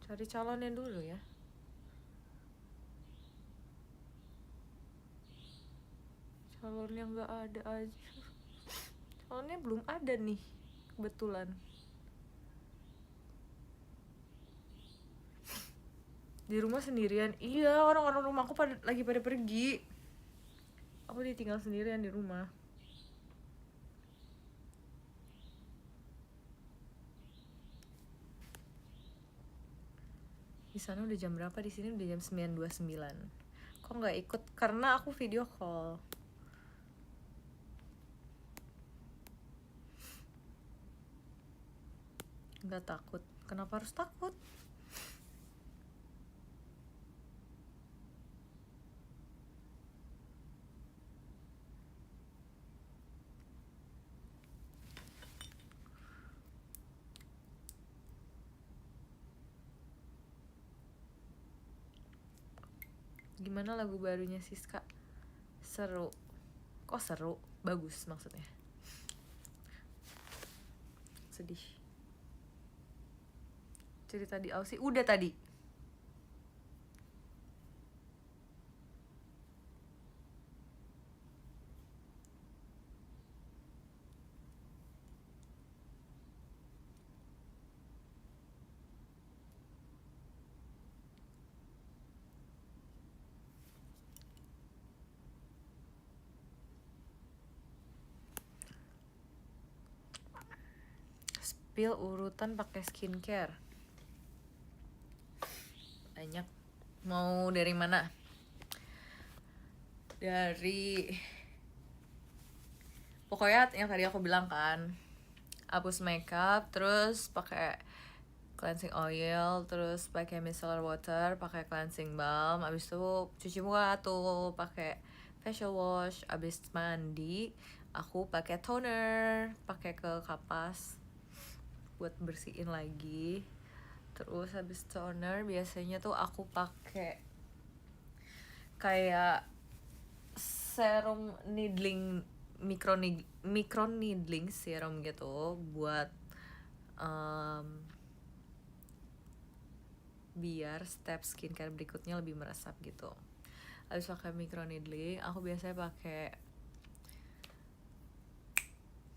Cari calonnya dulu ya. Calonnya nggak ada aja. Calonnya belum ada nih, kebetulan. Di rumah sendirian. Iya, orang-orang rumahku lagi pada pergi. Aku ditinggal sendirian di rumah. Di sana udah jam berapa? Di sini udah jam 9.29. Kok nggak ikut? Karena aku video call. Nggak takut. Kenapa harus takut? Gimana lagu barunya Siska? Seru. Kok seru? Bagus maksudnya. Sedih. Cerita di Aussie udah tadi. Spill urutan pakai skincare. Banyak. Mau dari mana? Dari pokoknya yang tadi aku bilang kan, hapus makeup, terus pakai cleansing oil, terus pakai micellar water, pakai cleansing balm, abis itu cuci muka tuh pakai facial wash, abis mandi aku pakai toner, pakai ke kapas buat bersihin lagi. Terus habis toner biasanya tuh aku pakai kayak serum needling, micro needling serum gitu buat biar step skincare berikutnya lebih meresap gitu. Habis pakai micro needling, aku biasanya pakai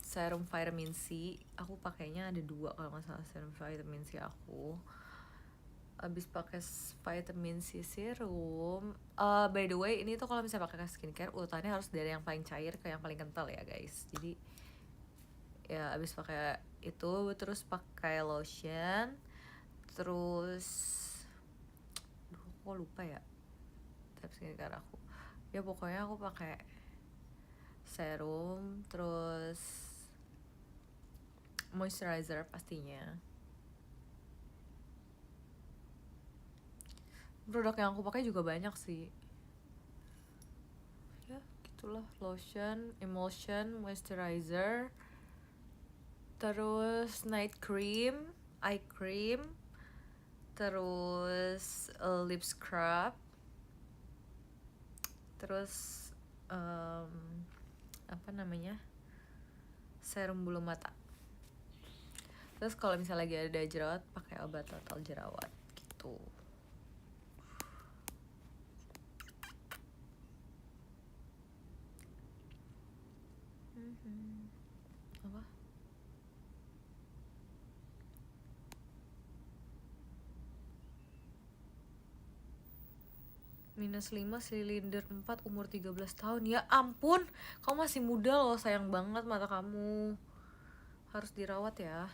serum vitamin C. Aku pakainya ada 2 kalau nggak salah serum vitamin C aku. Abis pakai vitamin C serum. By the way, ini tuh kalau misalnya pakai skincare urutannya harus dari yang paling cair ke yang paling kental ya guys. Jadi ya abis pakai itu terus pakai lotion, terus kok lupa ya tips skincare aku. Ya pokoknya aku pakai serum, terus moisturizer pastinya. Produk yang aku pakai juga banyak sih. Ya gitulah, lotion, emulsion, moisturizer, terus night cream, eye cream, terus lip scrub, terus apa namanya, serum bulu mata. Terus kalau misalnya lagi ada jerawat pakai obat total jerawat gitu. Apa? -5 silinder 4 umur 13 tahun. Ya ampun, kamu masih muda loh, sayang banget mata kamu. Harus dirawat ya.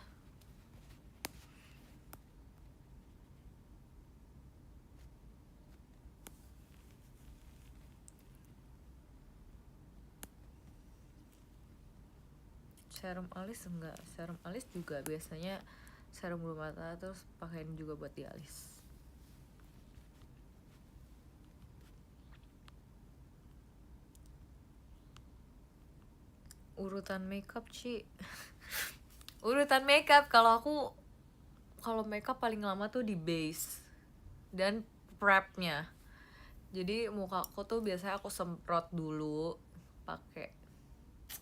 Serum alis enggak, serum alis juga biasanya serum bulu mata, terus pakaiin juga buat di alis. Urutan makeup Ci. Urutan makeup kalau makeup paling lama tuh di base dan prepnya. Jadi muka aku tuh biasanya aku semprot dulu pakai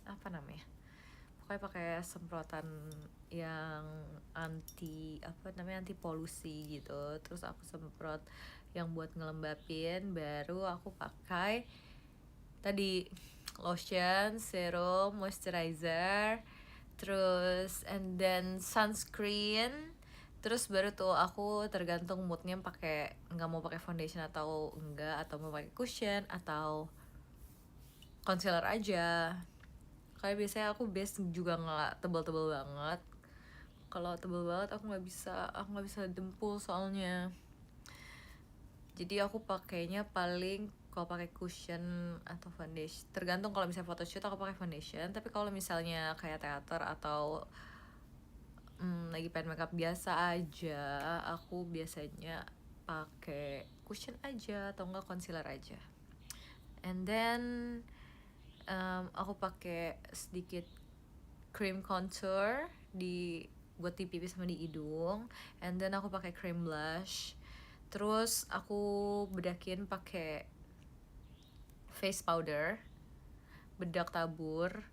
apa namanya, pokoknya pakai semprotan yang anti polusi gitu. Terus aku semprot yang buat ngelembapin, baru aku pakai tadi lotion, serum, moisturizer, terus and then sunscreen. Terus baru tuh aku tergantung moodnya pakai, nggak mau pakai foundation atau enggak, atau mau pakai cushion atau concealer aja. Kayak biasanya aku base juga nggak tebel-tebel banget. Kalau tebel banget aku nggak bisa dempul soalnya. Jadi aku pakainya paling kalau pakai cushion atau foundation, tergantung. Kalau misalnya photoshoot aku pakai foundation, tapi kalau misalnya kayak teater atau lagi pengen makeup biasa aja, aku biasanya pakai cushion aja atau enggak concealer aja. And then aku pakai sedikit cream contour buat di pipi sama di hidung. And then aku pakai cream blush. Terus aku bedakin pakai face powder, bedak tabur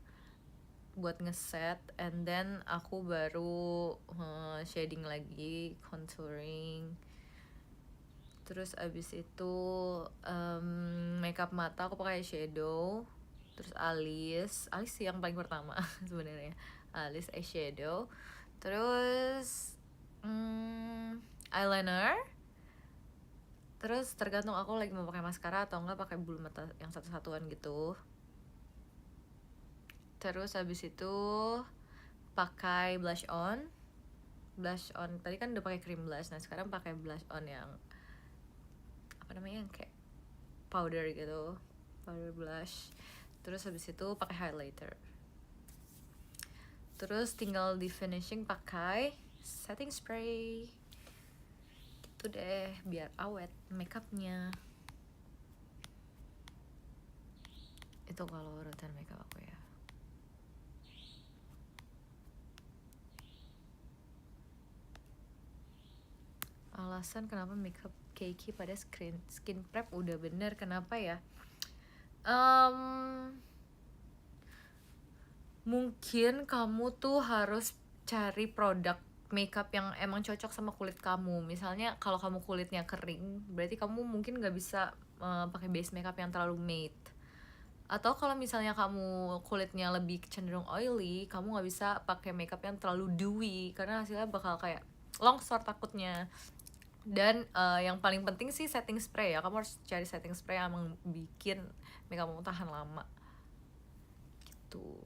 buat ngeset. And then aku baru shading lagi, contouring. Terus abis itu makeup mata aku pakai shadow. Terus alis sih yang paling pertama sebenarnya, alis eyeshadow. Terus eyeliner. Terus tergantung aku lagi mau pakai maskara atau enggak pakai bulu mata yang satu-satuan gitu. Terus habis itu pakai blush on. Tadi kan udah pakai cream blush, nah sekarang pakai blush on yang apa namanya, yang kayak powder gitu, powder blush. Terus habis itu pakai highlighter. Terus tinggal di finishing pakai setting spray. Gitu deh, biar awet makeupnya. Itu kalau urutan makeup aku ya. Alasan kenapa makeup cakey pada skin prep udah bener, kenapa ya? Mungkin kamu tuh harus cari produk makeup yang emang cocok sama kulit kamu. Misalnya kalau kamu kulitnya kering, berarti kamu mungkin nggak bisa pakai base makeup yang terlalu matte. Atau kalau misalnya kamu kulitnya lebih cenderung oily, kamu nggak bisa pakai makeup yang terlalu dewy karena hasilnya bakal kayak longsor takutnya. Dan yang paling penting sih setting spray ya. Kamu harus cari setting spray yang emang bikin makeup kamu tahan lama gitu.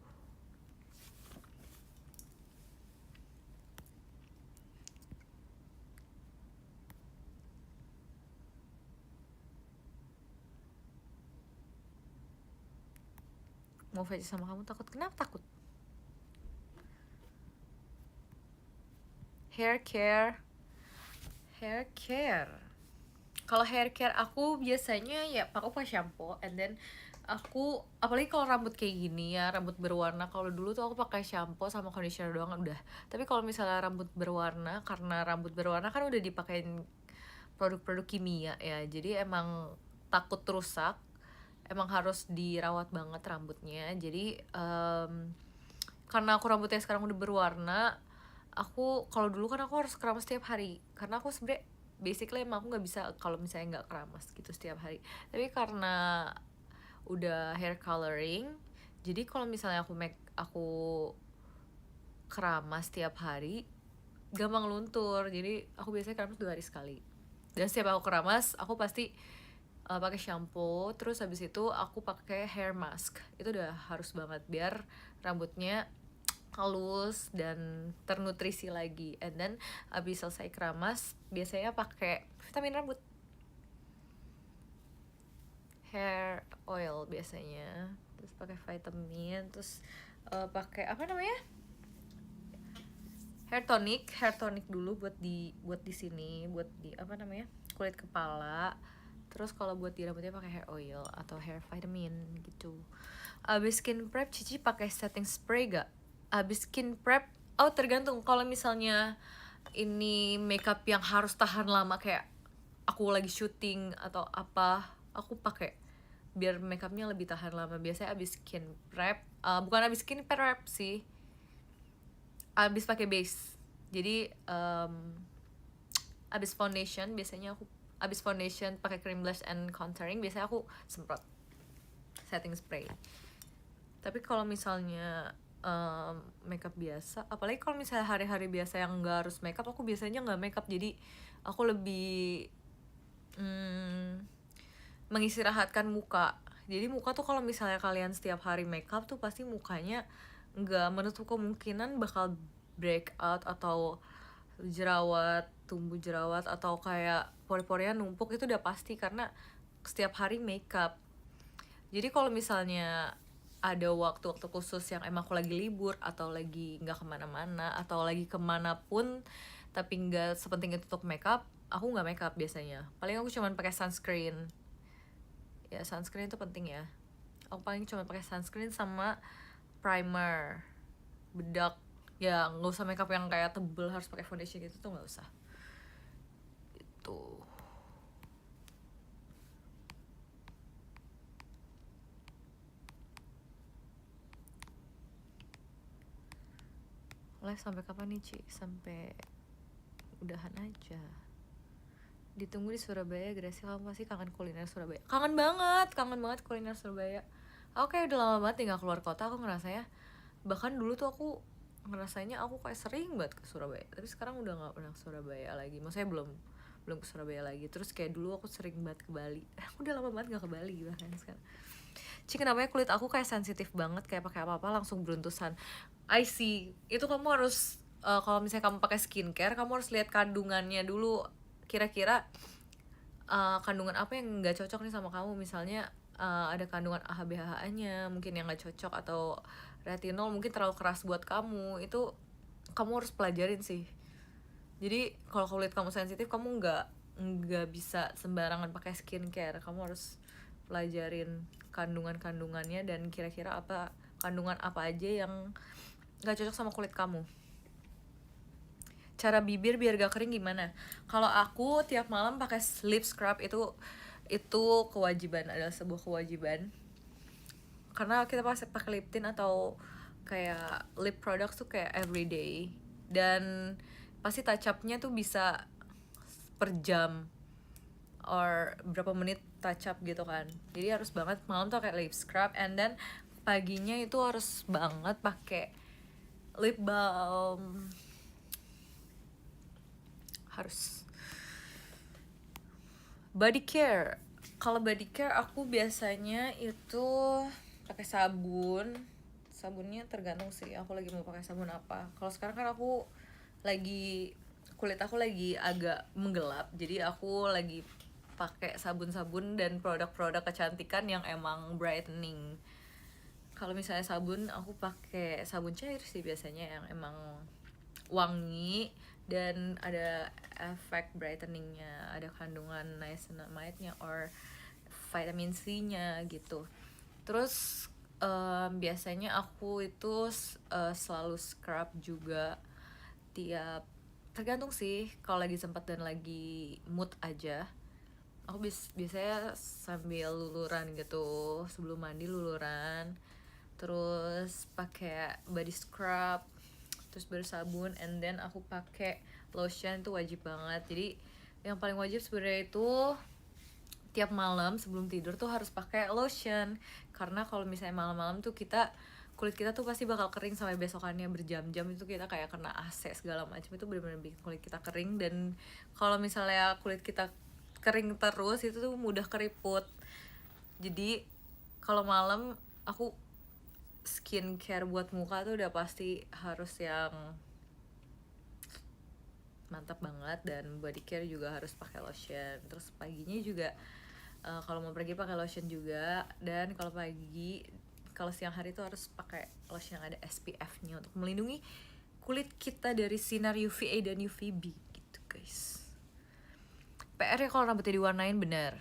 Mau face sama kamu takut, kenapa takut? Hair care. Kalau hair care aku biasanya ya aku pakai shampoo, and then aku apalagi kalau rambut kayak gini ya, rambut berwarna. Kalau dulu tuh aku pakai shampoo sama conditioner doang udah. Tapi kalau misalnya rambut berwarna, karena rambut berwarna kan udah dipakein produk-produk kimia ya, jadi emang takut rusak, emang harus dirawat banget rambutnya. Jadi karena aku rambutnya sekarang udah berwarna, aku kalau dulu kan aku harus keramas setiap hari karena aku sebenernya basically emang aku nggak bisa kalau misalnya nggak keramas gitu setiap hari. Tapi karena udah hair coloring, jadi kalau misalnya aku keramas setiap hari gampang luntur. Jadi aku biasanya keramas 2 hari sekali. Dan setiap aku keramas aku pasti pakai shampoo. Terus habis itu aku pakai hair mask. Itu udah harus banget biar rambutnya halus dan ternutrisi lagi. And then abis selesai keramas biasanya pakai vitamin rambut, hair oil biasanya. Terus pakai vitamin, terus pakai apa namanya, hair tonic dulu buat di sini, buat di apa namanya, kulit kepala. Terus kalau buat di rambutnya pakai hair oil atau hair vitamin gitu. Abis skin prep Cici pakai setting spray gak? Abis skin prep, tergantung. Kalau misalnya ini makeup yang harus tahan lama kayak aku lagi syuting atau apa, aku pakai biar makeupnya lebih tahan lama. Biasanya abis skin prep, bukan abis skin prep sih, abis pakai base. Jadi abis foundation biasanya aku abis foundation pakai cream blush and contouring, biasanya aku semprot setting spray. Tapi kalau misalnya makeup biasa, apalagi kalau misalnya hari-hari biasa yang nggak harus makeup, aku biasanya nggak makeup. Jadi aku lebih mengistirahatkan muka. Jadi muka tuh kalau misalnya kalian setiap hari makeup tuh pasti mukanya nggak menutup kemungkinan bakal break out atau jerawat, tumbuh jerawat, atau kayak pori-porinya numpuk itu udah pasti karena setiap hari makeup. Jadi kalau misalnya ada waktu-waktu khusus yang emang aku lagi libur atau lagi nggak kemana-mana atau lagi kemana pun tapi nggak sepenting itu untuk makeup, aku nggak makeup biasanya. Paling aku cuman pakai sunscreen. Ya sunscreen itu penting ya. Aku paling cuma pakai sunscreen sama primer, bedak. Ya nggak usah makeup yang kayak tebel harus pakai foundation gitu tuh nggak usah. Itu. Live sampai kapan nih Ci? Sampai udahan aja. Ditunggu di Surabaya. Gracie, kamu pasti kangen kuliner Surabaya. Kangen banget kuliner Surabaya. Aku kayak udah lama banget tinggal keluar kota. Aku ngerasanya, bahkan dulu tuh aku ngerasanya aku kayak sering banget ke Surabaya, tapi sekarang udah nggak pernah ke Surabaya lagi. Maksudnya belum ke Surabaya lagi. Terus kayak dulu aku sering banget ke Bali. Aku udah lama banget nggak ke Bali bahkan sekarang. Ci, kenapa kulit aku kayak sensitif banget, kayak pakai apa-apa langsung beruntusan. I see. Itu kamu harus kalau misalnya kamu pakai skincare, kamu harus lihat kandungannya dulu. Kira-kira kandungan apa yang nggak cocok nih sama kamu. Misalnya ada kandungan AHA-BHA-nya mungkin yang nggak cocok, atau retinol mungkin terlalu keras buat kamu. Itu kamu harus pelajarin sih. Jadi kalau kulit kamu sensitif, kamu nggak bisa sembarangan pakai skincare. Kamu harus pelajarin kandungannya dan kira-kira apa kandungan apa aja yang nggak cocok sama kulit kamu. Cara bibir biar gak kering gimana? Kalau aku tiap malam pakai lip scrub itu kewajiban, adalah sebuah kewajiban. Karena kita pasti pakai lip tint atau kayak lip products tuh kayak everyday, dan pasti touch up-nya tuh bisa per jam or berapa menit touch up gitu kan. Jadi harus banget malam tuh kayak lip scrub, and then paginya itu harus banget pakai lip balm. Harus. Body care. Kalau body care aku biasanya itu pakai sabun. Sabunnya tergantung sih aku lagi mau pakai sabun apa. Kalau sekarang kan aku lagi kulit aku lagi agak menggelap, jadi aku lagi pakai sabun-sabun dan produk-produk kecantikan yang emang brightening. Kalau misalnya sabun, aku pakai sabun cair sih biasanya yang emang wangi dan ada efek brightening-nya, ada kandungan niacinamide-nya or vitamin C-nya gitu. Terus biasanya aku itu selalu scrub juga tiap, tergantung sih, kalau lagi sempat dan lagi mood aja. Aku biasanya sambil luluran gitu, sebelum mandi luluran, terus pakai body scrub, terus bersabun, and then aku pakai lotion. Itu wajib banget. Jadi yang paling wajib sebenarnya itu tiap malam sebelum tidur tuh harus pakai lotion, karena kalau misalnya malam-malam tuh kulit kita tuh pasti bakal kering sampai besokannya berjam-jam. Itu kita kayak kena AC segala macam, itu benar-benar bikin kulit kita kering. Dan kalau misalnya kulit kita kering terus itu tuh mudah keriput. Jadi kalau malam aku skincare buat muka tuh udah pasti harus yang mantap banget, dan body care juga harus pakai lotion. Terus paginya juga kalau mau pergi pakai lotion juga, dan kalau siang hari tuh harus pakai lotion yang ada SPF-nya untuk melindungi kulit kita dari sinar UVA dan UVB gitu guys. PR-nya kalau rambutnya diwarnain, bener.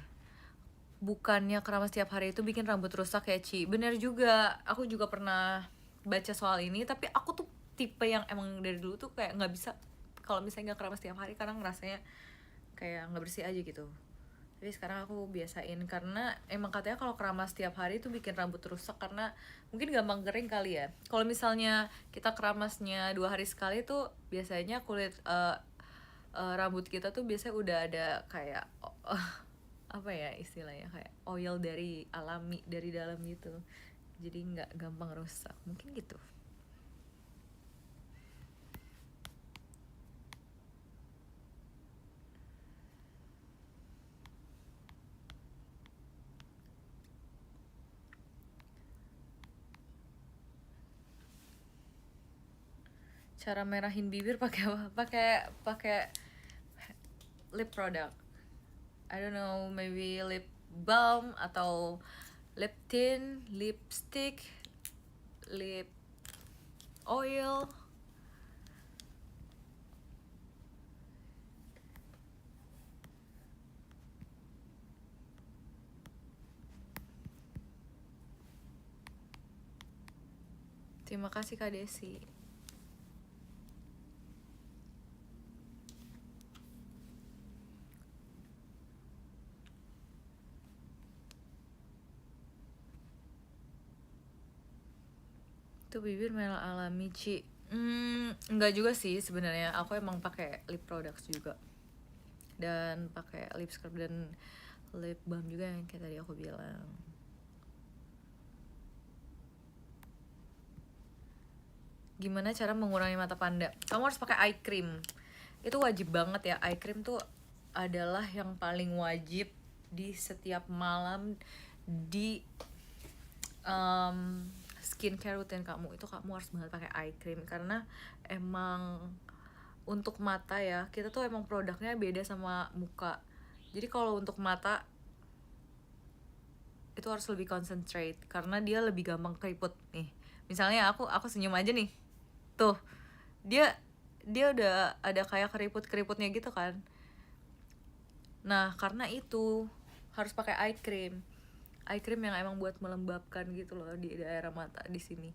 Bukannya keramas tiap hari itu bikin rambut rusak ya Ci? Bener juga, aku juga pernah baca soal ini. Tapi aku tuh tipe yang emang dari dulu tuh kayak nggak bisa kalau misalnya nggak keramas tiap hari, karena ngerasanya kayak nggak bersih aja gitu. Tapi sekarang aku biasain, karena emang katanya kalau keramas tiap hari itu bikin rambut rusak karena mungkin gampang kering kali ya. Kalau misalnya kita keramasnya 2 hari sekali tuh biasanya kulit rambut kita tuh biasanya udah ada kayak apa ya istilahnya, kayak oil dari alami dari dalam gitu, jadi nggak gampang rusak, mungkin gitu. Cara merahin bibir pakai apa? Pakai lip product. I don't know, maybe lip balm atau lip tint, lipstick, lip oil. Terima kasih Kak Desi. Itu bibir merah alami, Ci. Enggak juga sih sebenarnya. Aku emang pakai lip products juga. Dan pakai lip scrub dan lip balm juga yang kayak tadi aku bilang. Gimana cara mengurangi mata panda? Kamu harus pakai eye cream. Itu wajib banget ya. Eye cream tuh adalah yang paling wajib di setiap malam di skincare routine kamu. Itu kamu harus banget pakai eye cream karena emang untuk mata ya, kita tuh emang produknya beda sama muka. Jadi kalau untuk mata itu harus lebih concentrate karena dia lebih gampang keriput nih. Misalnya aku senyum aja nih. Tuh. Dia udah ada kayak keriput-keriputnya gitu kan. Nah, karena itu harus pakai eye cream. Eye cream yang emang buat melembabkan gitu loh di daerah mata di sini.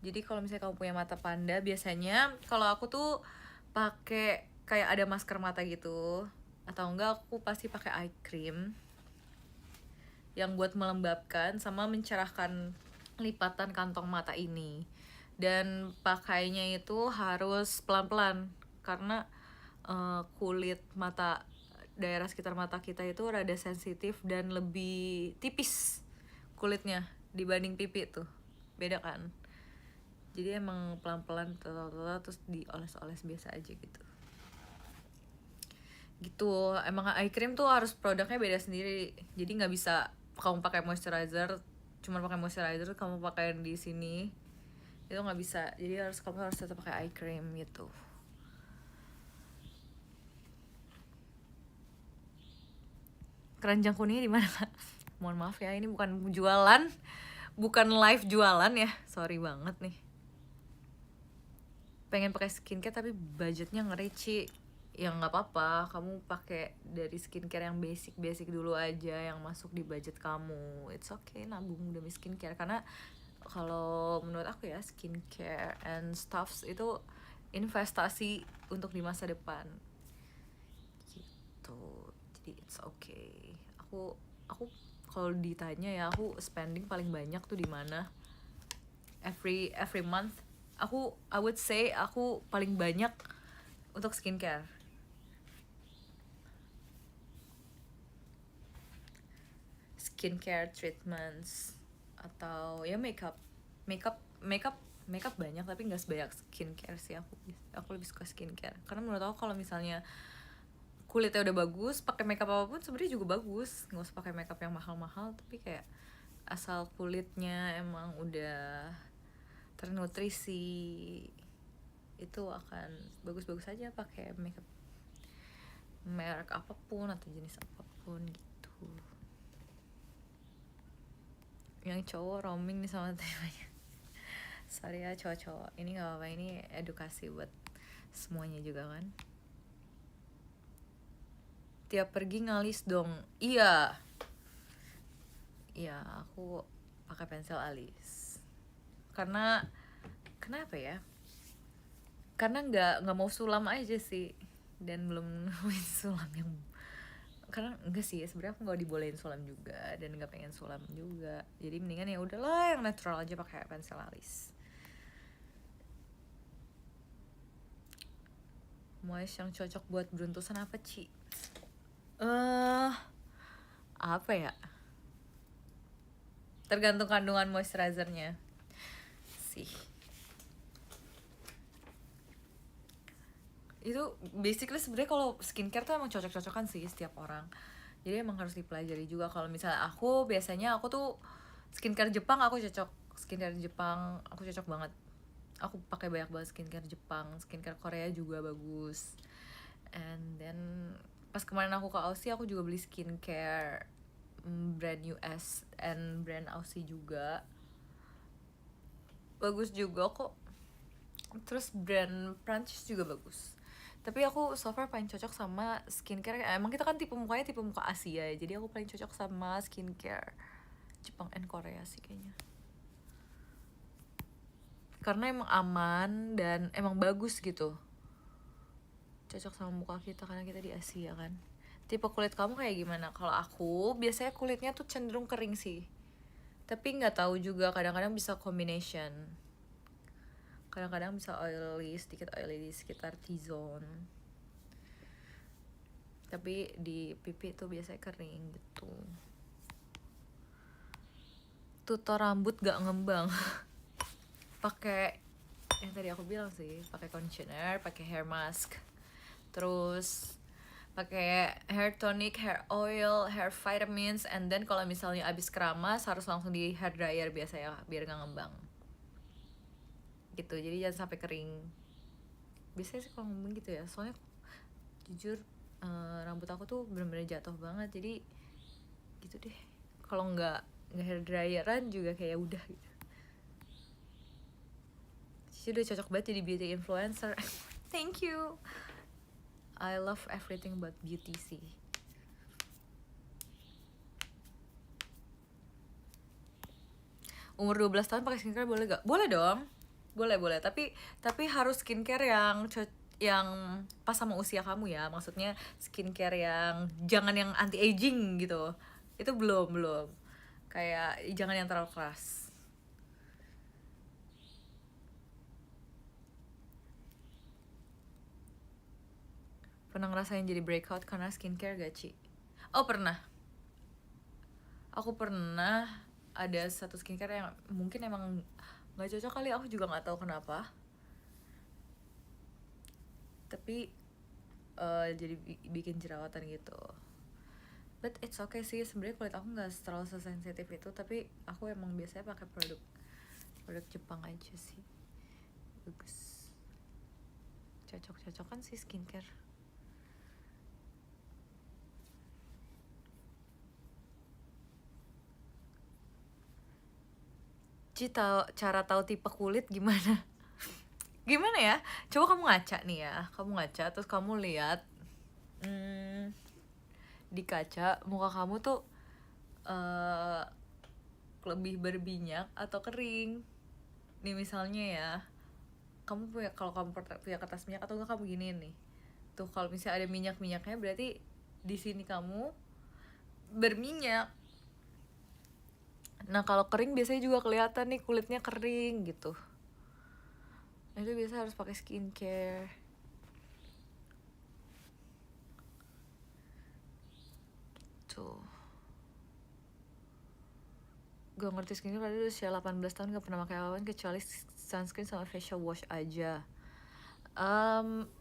Jadi kalau misalnya kamu punya mata panda, biasanya kalau aku tuh pakai kayak ada masker mata gitu, atau enggak aku pasti pakai eye cream yang buat melembabkan sama mencerahkan lipatan kantong mata ini. Dan pakainya itu harus pelan-pelan karena kulit mata, daerah sekitar mata kita itu rada sensitif dan lebih tipis kulitnya dibanding pipi tuh, beda kan. Jadi emang pelan-pelan terus dioles-oles biasa aja gitu. Emang eye cream tuh harus produknya beda sendiri, jadi nggak bisa kamu pakai moisturizer cuma pakai moisturizer kamu pakai di sini, itu nggak bisa. Jadi kamu harus tetap pakai eye cream gitu. Keranjang kuningnya di mana? Mohon maaf ya, ini bukan jualan, bukan live jualan ya, sorry banget nih. Pengen pakai skincare tapi budgetnya ngeri, Ci. Ya nggak apa-apa, kamu pakai dari skincare yang basic dulu aja, yang masuk di budget kamu. It's okay nabung demi skincare, karena kalau menurut aku ya, skincare and stuffs itu investasi untuk di masa depan gitu. Jadi it's okay. Aku kalau ditanya ya, aku spending paling banyak tuh di mana? Every month I would say aku paling banyak untuk skincare. Skincare treatments atau ya makeup banyak, tapi nggak sebanyak skincare sih. Aku lebih suka skincare karena menurut aku kalau misalnya kulitnya udah bagus, pakai makeup apapun sebenarnya juga bagus. Nggak usah pakai makeup yang mahal-mahal, tapi kayak asal kulitnya emang udah ternutrisi, itu akan bagus-bagus aja pakai makeup merek apapun atau jenis apapun gitu. Yang cowok roaming nih sama temanya. Sorry ya cowok-cowok, ini gak apa-apa, ini edukasi buat semuanya juga kan. Tiap pergi ngalis dong. Iya, aku pakai pensil alis. Karena kenapa ya? Karena nggak mau sulam aja sih, dan belum nemuin sulam yang, karena enggak sih sebenarnya aku nggak dibolehin sulam juga dan nggak pengen sulam juga, jadi mendingan ya udahlah yang natural aja pakai pensil alis. Moist yang cocok buat beruntusan apa, Ci? Apa ya? Tergantung kandungan moisturizernya sih. Itu basically sebenarnya kalau skincare tuh emang cocok-cocokan sih setiap orang. Jadi emang harus dipelajari juga. Kalau misalnya aku tuh skincare Jepang aku cocok. Skincare Jepang aku cocok banget. Aku pakai banyak banget skincare Jepang. Skincare Korea juga bagus. And then pas kemarin aku ke Aussie aku juga beli skincare brand US and brand Aussie juga, bagus juga kok. Terus brand Prancis juga bagus. Tapi aku so far paling cocok sama skincare. Emang kita kan tipe mukanya tipe muka Asia ya, jadi aku paling cocok sama skincare Jepang and Korea sih kayaknya. Karena emang aman dan emang bagus gitu, cocok sama muka kita karena kita di Asia kan. Tipe kulit kamu kayak gimana? Kalau aku biasanya kulitnya tuh cenderung kering sih, tapi nggak tahu juga, kadang-kadang bisa combination. Kadang-kadang bisa oily, sedikit oily di sekitar T-zone, tapi di pipi tuh biasanya kering gitu. Tutor rambut gak ngembang pakai yang tadi aku bilang sih, pakai conditioner, pakai hair mask, terus pakai hair tonic, hair oil, hair vitamins, and then kalau misalnya abis keramas harus langsung di hair dryer biasanya biar gak ngembang gitu, jadi jangan sampai kering. Biasanya sih kalau ngembang gitu ya, soalnya jujur rambut aku tuh bener-bener jatuh banget, jadi gitu deh. Kalau nggak hair dryeran juga kayak udah gitu. Cici udah cocok banget jadi beauty influencer. Thank you. I love everything about beauty sih. Umur 12 tahun pakai skincare boleh gak? Boleh dong. Boleh. Tapi harus skincare yang pas sama usia kamu ya. Maksudnya skincare yang jangan yang anti aging gitu. Itu belum. Kayak jangan yang terlalu keras. Pernah ngerasain jadi breakout karena skincare gak, Ci? Oh, pernah. Aku pernah ada satu skincare yang mungkin emang gak cocok kali, aku juga gak tahu kenapa. Tapi jadi bikin jerawatan gitu. But it's okay sih, sebenarnya kulit aku nggak terlalu sensitif itu, tapi aku emang biasanya pakai produk Jepang aja sih. Bagus, cocok-cocokan sih skincare. Ci, cara tahu tipe kulit gimana? Gimana ya? Coba kamu ngaca nih ya, terus kamu lihat di kaca muka kamu tuh lebih berminyak atau kering. Nih misalnya ya, kalau kamu punya kertas minyak atau enggak, kamu gini nih. Tuh kalau misalnya ada minyak-minyaknya berarti di sini kamu berminyak. Nah kalau kering biasanya juga kelihatan nih kulitnya kering gitu. Nah itu biasa harus pakai skincare. Tuh. Gak ngerti skincare padahal usia 18 tahun gak pernah pakai apa-apa kecuali sunscreen sama facial wash aja.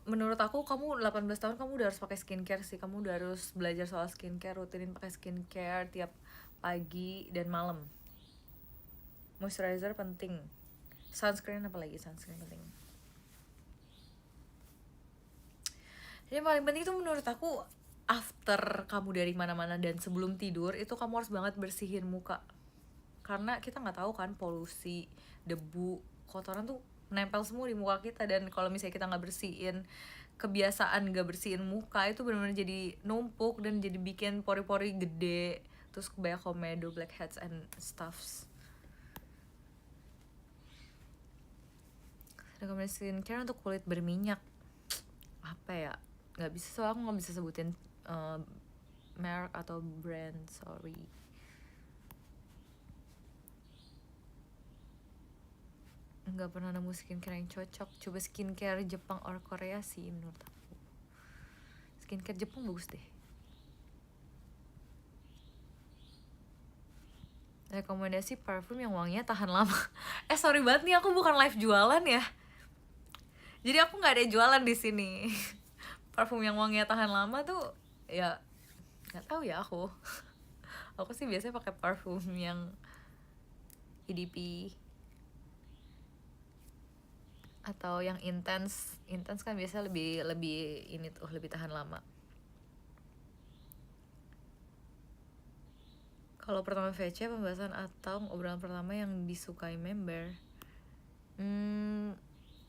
Menurut aku kamu 18 tahun kamu udah harus pakai skincare sih. Kamu udah harus belajar soal skincare, rutinin pakai skincare tiap pagi dan malam. Moisturizer penting, sunscreen apalagi, sunscreen penting. Jadi paling penting itu menurut aku after kamu dari mana-mana dan sebelum tidur itu kamu harus banget bersihin muka. Karena kita nggak tahu kan, polusi, debu, kotoran tuh nempel semua di muka kita, dan kalau misalnya kita nggak bersihin, kebiasaan nggak bersihin muka itu benar-benar jadi numpuk dan jadi bikin pori-pori gede, terus banyak komedo, blackheads and stuffs. Rekomendasi skincare untuk kulit berminyak apa ya? Nggak bisa, soalnya aku nggak bisa sebutin merek atau brand, sorry. Nggak pernah nemu skincare yang cocok. Coba skincare Jepang or Korea sih menurut aku. Skincare Jepang bagus deh. Rekomendasi parfum yang wanginya tahan lama. Sorry banget nih, aku bukan live jualan ya. Jadi aku nggak ada jualan di sini. Parfum yang wanginya tahan lama tuh ya nggak tahu ya aku. Aku sih biasanya pakai parfum yang EDP atau yang intense kan biasanya lebih ini tuh lebih tahan lama. Kalau pertama VC pembahasan atau obrolan pertama yang disukai member,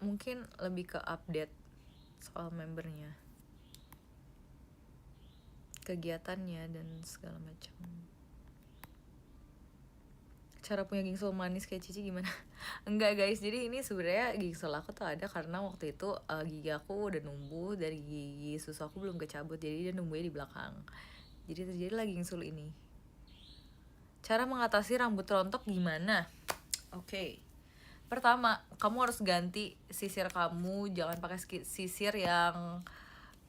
mungkin lebih ke update soal membernya, kegiatannya dan segala macam. Cara punya gingsel manis kayak Cici gimana? Enggak guys, jadi ini sebenarnya gingsel aku tuh ada karena waktu itu gigi aku udah numbuh dari gigi susu aku belum kecabut, jadi dia numbuhnya di belakang. Jadi terjadi lagi gingsel ini. Cara mengatasi rambut rontok gimana? Oke. Pertama, kamu harus ganti sisir kamu, jangan pakai sisir yang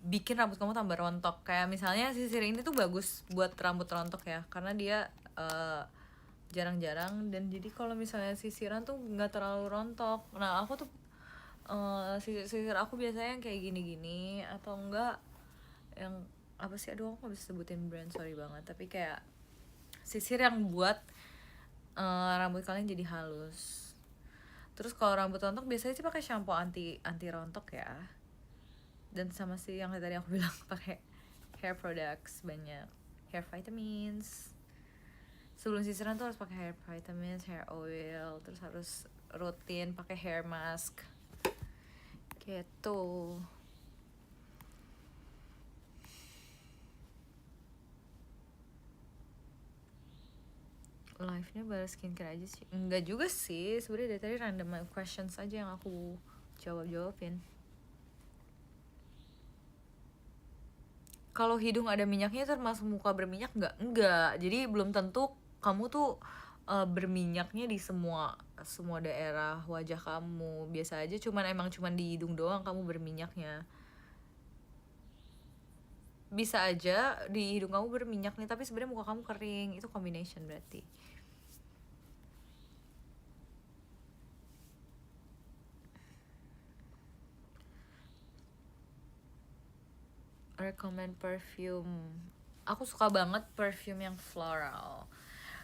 bikin rambut kamu tambah rontok. Kayak misalnya sisir ini tuh bagus buat rambut rontok ya, karena dia jarang-jarang, dan jadi kalau misalnya sisiran tuh nggak terlalu rontok. Nah aku tuh sisir aku biasanya yang kayak gini-gini, atau enggak yang apa sih, aduh aku nggak bisa sebutin brand, sorry banget, tapi kayak sisir yang buat rambut kalian jadi halus. Terus kalau rambut rontok biasanya sih pakai shampoo anti rontok ya, dan sama sih yang tadi aku bilang pakai hair products banyak, hair vitamins. Sebelum sisiran tuh harus pakai hair vitamins, hair oil, terus harus rutin pakai hair mask gitu. Live-nya balas skincare aja sih? Enggak juga sih, sebenarnya dari tadi random questions aja yang aku jawabin. Kalau hidung ada minyaknya termasuk muka berminyak nggak? Enggak, jadi belum tentu kamu tuh berminyaknya di semua daerah wajah kamu. Biasa aja, cuman di hidung doang kamu berminyaknya. Bisa aja di hidung kamu berminyak nih, tapi sebenarnya muka kamu kering. Itu combination berarti. Recommend perfume. Aku suka banget perfume yang floral.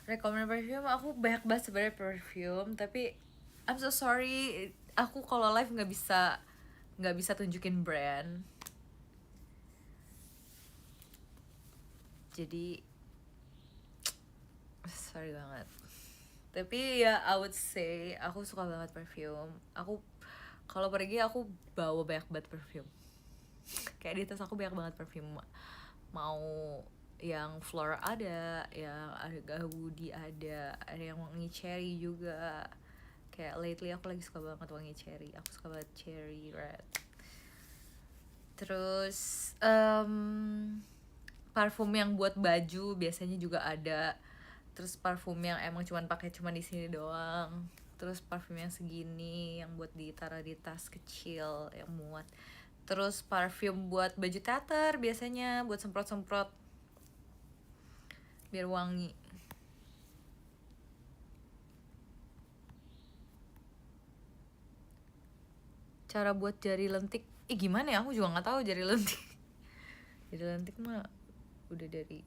Recommend perfume, aku banyak banget sebenarnya perfume, tapi I'm so sorry, aku kalau live nggak bisa tunjukin brand. Jadi sorry banget. Tapi ya I would say aku suka banget perfume. Aku kalau pergi aku bawa banyak banget perfume. Kayak di tas aku banyak banget perfume. Mau yang floral ada, yang ada woody ada yang wangi cherry juga. Kayak lately aku lagi suka banget wangi cherry. Aku suka banget cherry red. Terus parfum yang buat baju biasanya juga ada. Terus parfum yang emang cuman di sini doang. Terus parfum yang segini yang buat ditaruh di tas kecil yang muat. Terus parfum buat baju teater biasanya, buat semprot-semprot biar wangi. Cara buat jari lentik, gimana ya, aku juga nggak tahu jari lentik. Jari lentik mah udah dari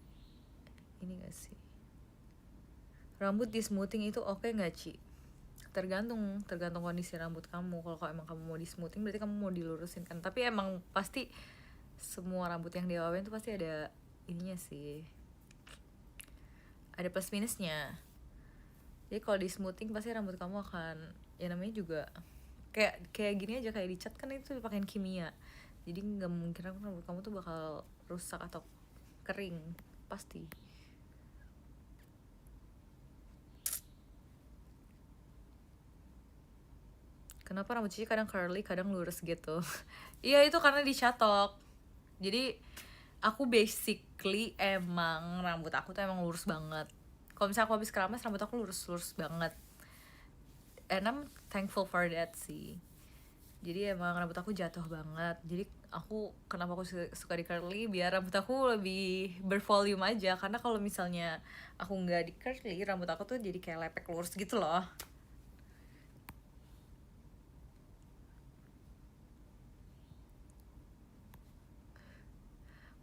ini gak sih? Rambut di smoothing itu oke nggak, Ci? Tergantung kondisi rambut kamu. Kalau emang kamu mau di smoothing berarti kamu mau dilurusin kan. Tapi emang pasti semua rambut yang diawain tuh pasti ada ininya sih, ada plus minusnya. Jadi kalau di smoothing pasti rambut kamu akan, ya namanya juga kayak gini aja, kayak dicat kan itu dipakein kimia. Jadi nggak mungkin rambut kamu tuh bakal rusak atau kering, pasti. Kenapa rambut Cici kadang curly, kadang lurus gitu? Iya itu karena dicatok. Jadi aku basically emang rambut aku tuh emang lurus banget. Kalau misalnya aku habis keramas rambut aku lurus banget. And I'm thankful for that sih. Jadi emang rambut aku jatuh banget. Jadi kenapa aku suka di curly, biar rambut aku lebih bervolume aja. Karena kalau misalnya aku nggak di curly, rambut aku tuh jadi kayak lepek lurus gitu loh.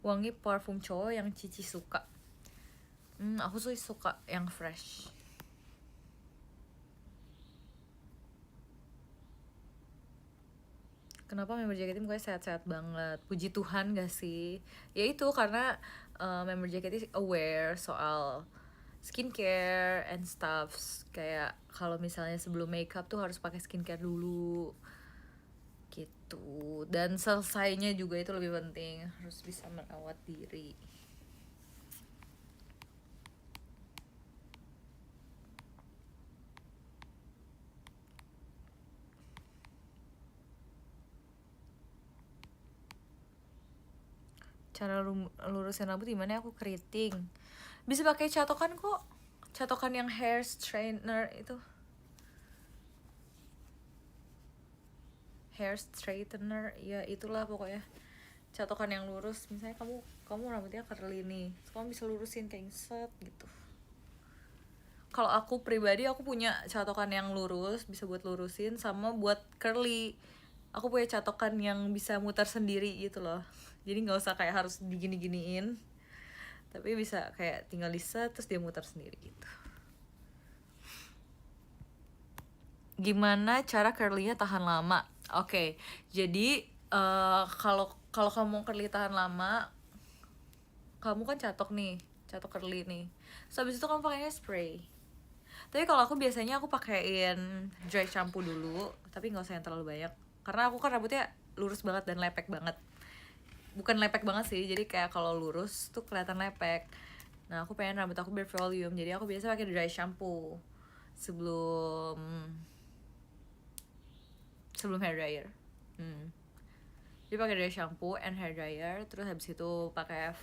Wangi parfum cowok yang Cici suka. Aku tuh suka yang fresh. Kenapa member JKT mukanya sehat-sehat banget? Puji Tuhan gak sih? Ya itu karena member JKT aware soal skincare and stuffs. Kayak kalau misalnya sebelum makeup tuh harus pakai skincare dulu gitu. Dan selesainya juga itu lebih penting, harus bisa merawat diri. Cara lurusin rambut gimana? Aku keriting, bisa pakai catokan kok, catokan yang hair straightener itu, hair straightener ya itulah pokoknya, catokan yang lurus. Misalnya kamu rambutnya curly nih, terus kamu bisa lurusin kayak set gitu. Kalau aku pribadi, aku punya catokan yang lurus, bisa buat lurusin sama buat curly. Aku punya catokan yang bisa muter sendiri gitu loh, jadi nggak usah kayak harus digini-giniin, tapi bisa kayak tinggal di set terus dia muter sendiri gitu. Gimana cara curly-nya tahan lama? Oke, jadi kalau kamu curly tahan lama, kamu kan catok curly nih. So habis itu kamu pakainya spray. Tapi kalau aku biasanya aku pakein dry shampoo dulu, tapi nggak usah yang terlalu banyak. Karena aku kan rambutnya lurus banget dan lepek banget. Bukan lepek banget sih, jadi kayak kalau lurus tuh kelihatan lepek. Nah, aku pengen rambut aku bervolume, jadi aku biasa pakai dry shampoo sebelum hair dryer. Jadi pakai dry shampoo and hair dryer, terus habis itu pakai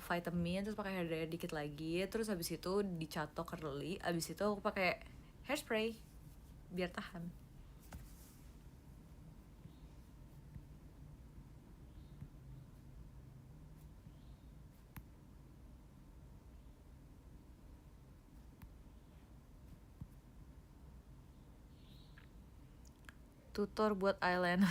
vitamin, terus pakai hair dryer dikit lagi, terus habis itu dicatok curly, habis itu aku pakai hairspray biar tahan. Tutor buat eyeliner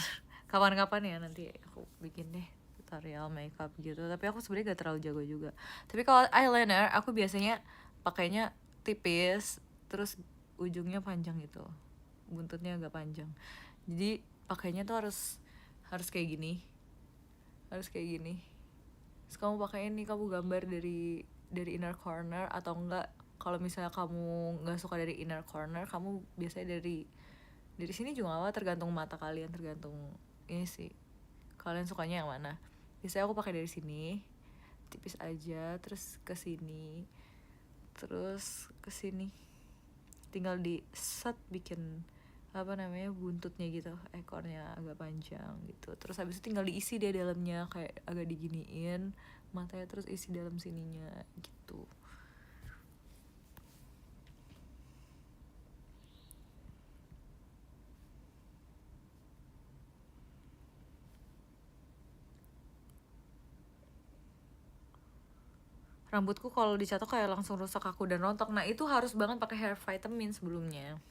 kapan-kapan ya, nanti aku bikin deh tutorial makeup gitu, tapi aku sebenarnya gak terlalu jago juga. Tapi kalau eyeliner aku biasanya pakainya tipis, terus ujungnya panjang gitu, buntutnya agak panjang, jadi pakainya tuh harus kayak gini, terus kamu pakai ini, kamu gambar dari inner corner, atau enggak kalau misalnya kamu nggak suka dari inner corner, kamu biasanya dari sini juga apa, tergantung mata kalian, tergantung ini sih kalian sukanya yang mana. Biasanya aku pakai dari sini tipis aja, terus ke sini, terus ke sini, tinggal di set bikin apa namanya buntutnya gitu, ekornya agak panjang gitu, terus habis itu tinggal diisi dia dalamnya, kayak agak diginiin matanya, terus isi dalam sininya gitu. Rambutku kalau dicatok kayak langsung rusak aku dan rontok. Nah, itu harus banget pakai hair vitamin sebelumnya.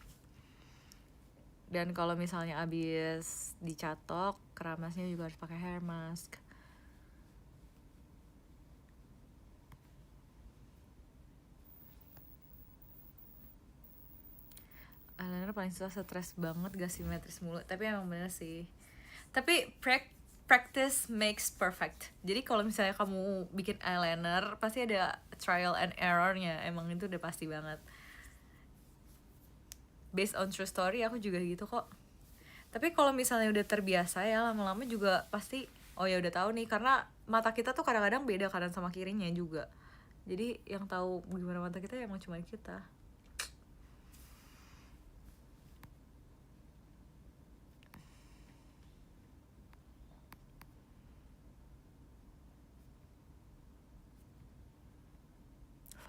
Dan kalau misalnya abis dicatok, keramasnya juga harus pakai hair mask. Eyeliner paling susah, stres banget, gak simetris mulu. Tapi emang bener sih. Tapi practice makes perfect. Jadi kalau misalnya kamu bikin eyeliner, pasti ada trial and errornya. Emang itu udah pasti banget. Based on true story, aku juga gitu kok. Tapi kalau misalnya udah terbiasa ya, lama-lama juga pasti, oh ya udah tahu nih, karena mata kita tuh kadang-kadang beda kanan sama kirinya juga. Jadi yang tahu gimana mata kita emang cuma kita.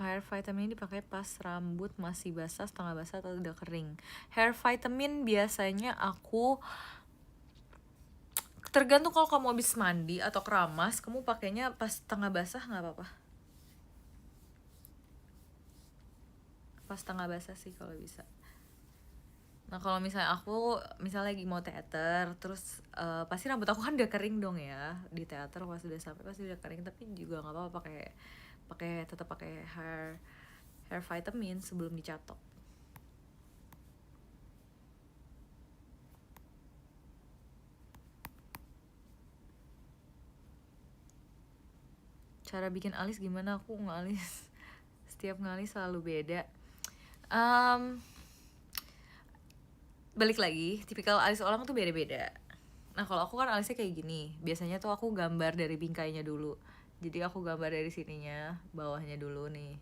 Hair vitamin dipakai pas rambut masih basah, setengah basah, atau udah kering. Hair vitamin biasanya aku tergantung, kalau kamu habis mandi atau keramas, kamu pakainya pas setengah basah nggak apa-apa. Pas setengah basah sih kalau bisa. Nah, kalau misalnya aku lagi mau teater, terus pasti rambut aku kan udah kering dong ya di teater, pas udah sampai pasti udah kering, tapi juga nggak apa-apa tetap pakai hair vitamin sebelum dicatok. Cara bikin alis gimana? Aku nggak alis Tiap kali selalu beda. Em, Balik lagi, tipikal alis orang tuh beda-beda. Nah kalau aku kan alisnya kayak gini. Biasanya tuh aku gambar dari bingkainya dulu. Jadi aku gambar dari sininya, bawahnya dulu nih.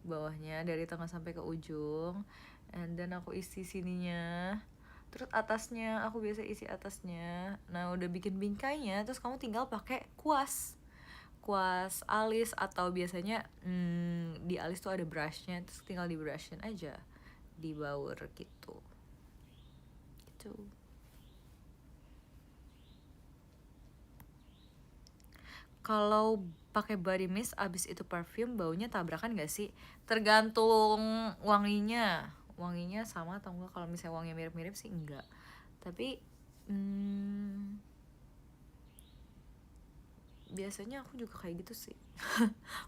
Bawahnya dari tengah sampai ke ujung. And then aku isi sininya. Terus atasnya aku biasa isi atasnya. Nah udah bikin bingkainya, terus kamu tinggal pakai kuas alis, atau biasanya di alis tuh ada brushnya, terus tinggal di brushin aja di bawah gitu. Kalau pakai body mist abis itu parfum, baunya tabrakan gak sih? Tergantung wanginya sama atau enggak. Kalau misalnya wanginya mirip-mirip sih enggak, tapi biasanya aku juga kayak gitu sih.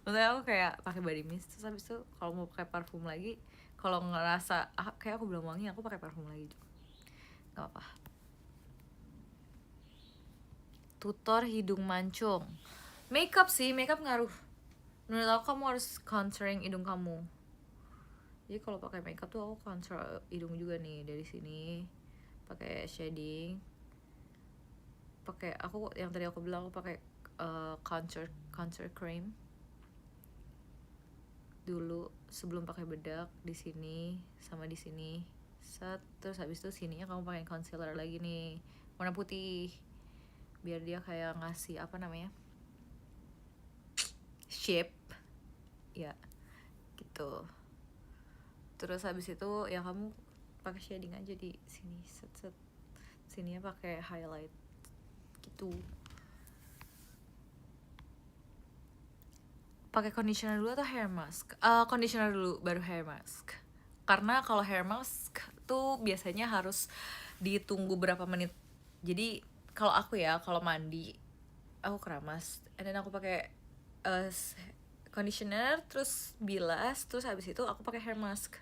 Maksudnya aku kayak pakai body mist, terus habis itu kalau mau pakai parfum lagi, kalau ngerasa kayak aku belum wangi, aku pakai parfum lagi juga, nggak apa. Tutor hidung mancung, makeup sih, makeup ngaruh. Menurut aku kamu harus contouring hidung kamu. Jadi kalau pakai makeup tuh aku contour hidung juga nih, dari sini pakai shading, pakai aku yang tadi aku bilang, aku pakai contour cream dulu sebelum pakai bedak di sini sama di sini. Terus habis itu sininya kamu pakai concealer lagi nih, warna putih, biar dia kayak ngasih apa namanya, shape ya gitu. Terus habis itu ya kamu pakai shading aja di sini, set sininya pakai highlight gitu. Pakai conditioner dulu atau hair mask? Conditioner dulu baru hair mask. Karena kalau hair mask tuh biasanya harus ditunggu berapa menit. Jadi kalau aku ya, kalau mandi aku keramas, and then aku pakai conditioner, terus bilas, terus habis itu aku pakai hair mask.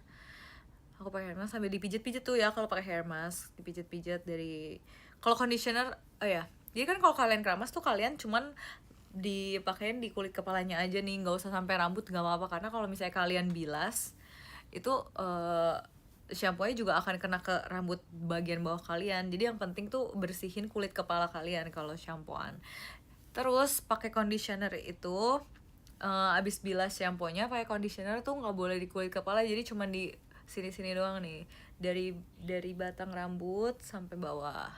Aku pakai hair mask sambil dipijit-pijit tuh ya. Kalau pakai hair mask dipijit-pijit dari, kalau conditioner ya. Jadi kan kalau kalian keramas tuh kalian cuman dipakein di kulit kepalanya aja nih, nggak usah sampai rambut, nggak apa-apa. Karena kalau misalnya kalian bilas itu shampoo-nya juga akan kena ke rambut bagian bawah kalian. Jadi yang penting tuh bersihin kulit kepala kalian kalau shampooan. Terus pakai conditioner itu abis bilas shampoo-nya, pakai conditioner tuh nggak boleh di kulit kepala. Jadi cuma di sini-sini doang nih, dari batang rambut sampai bawah,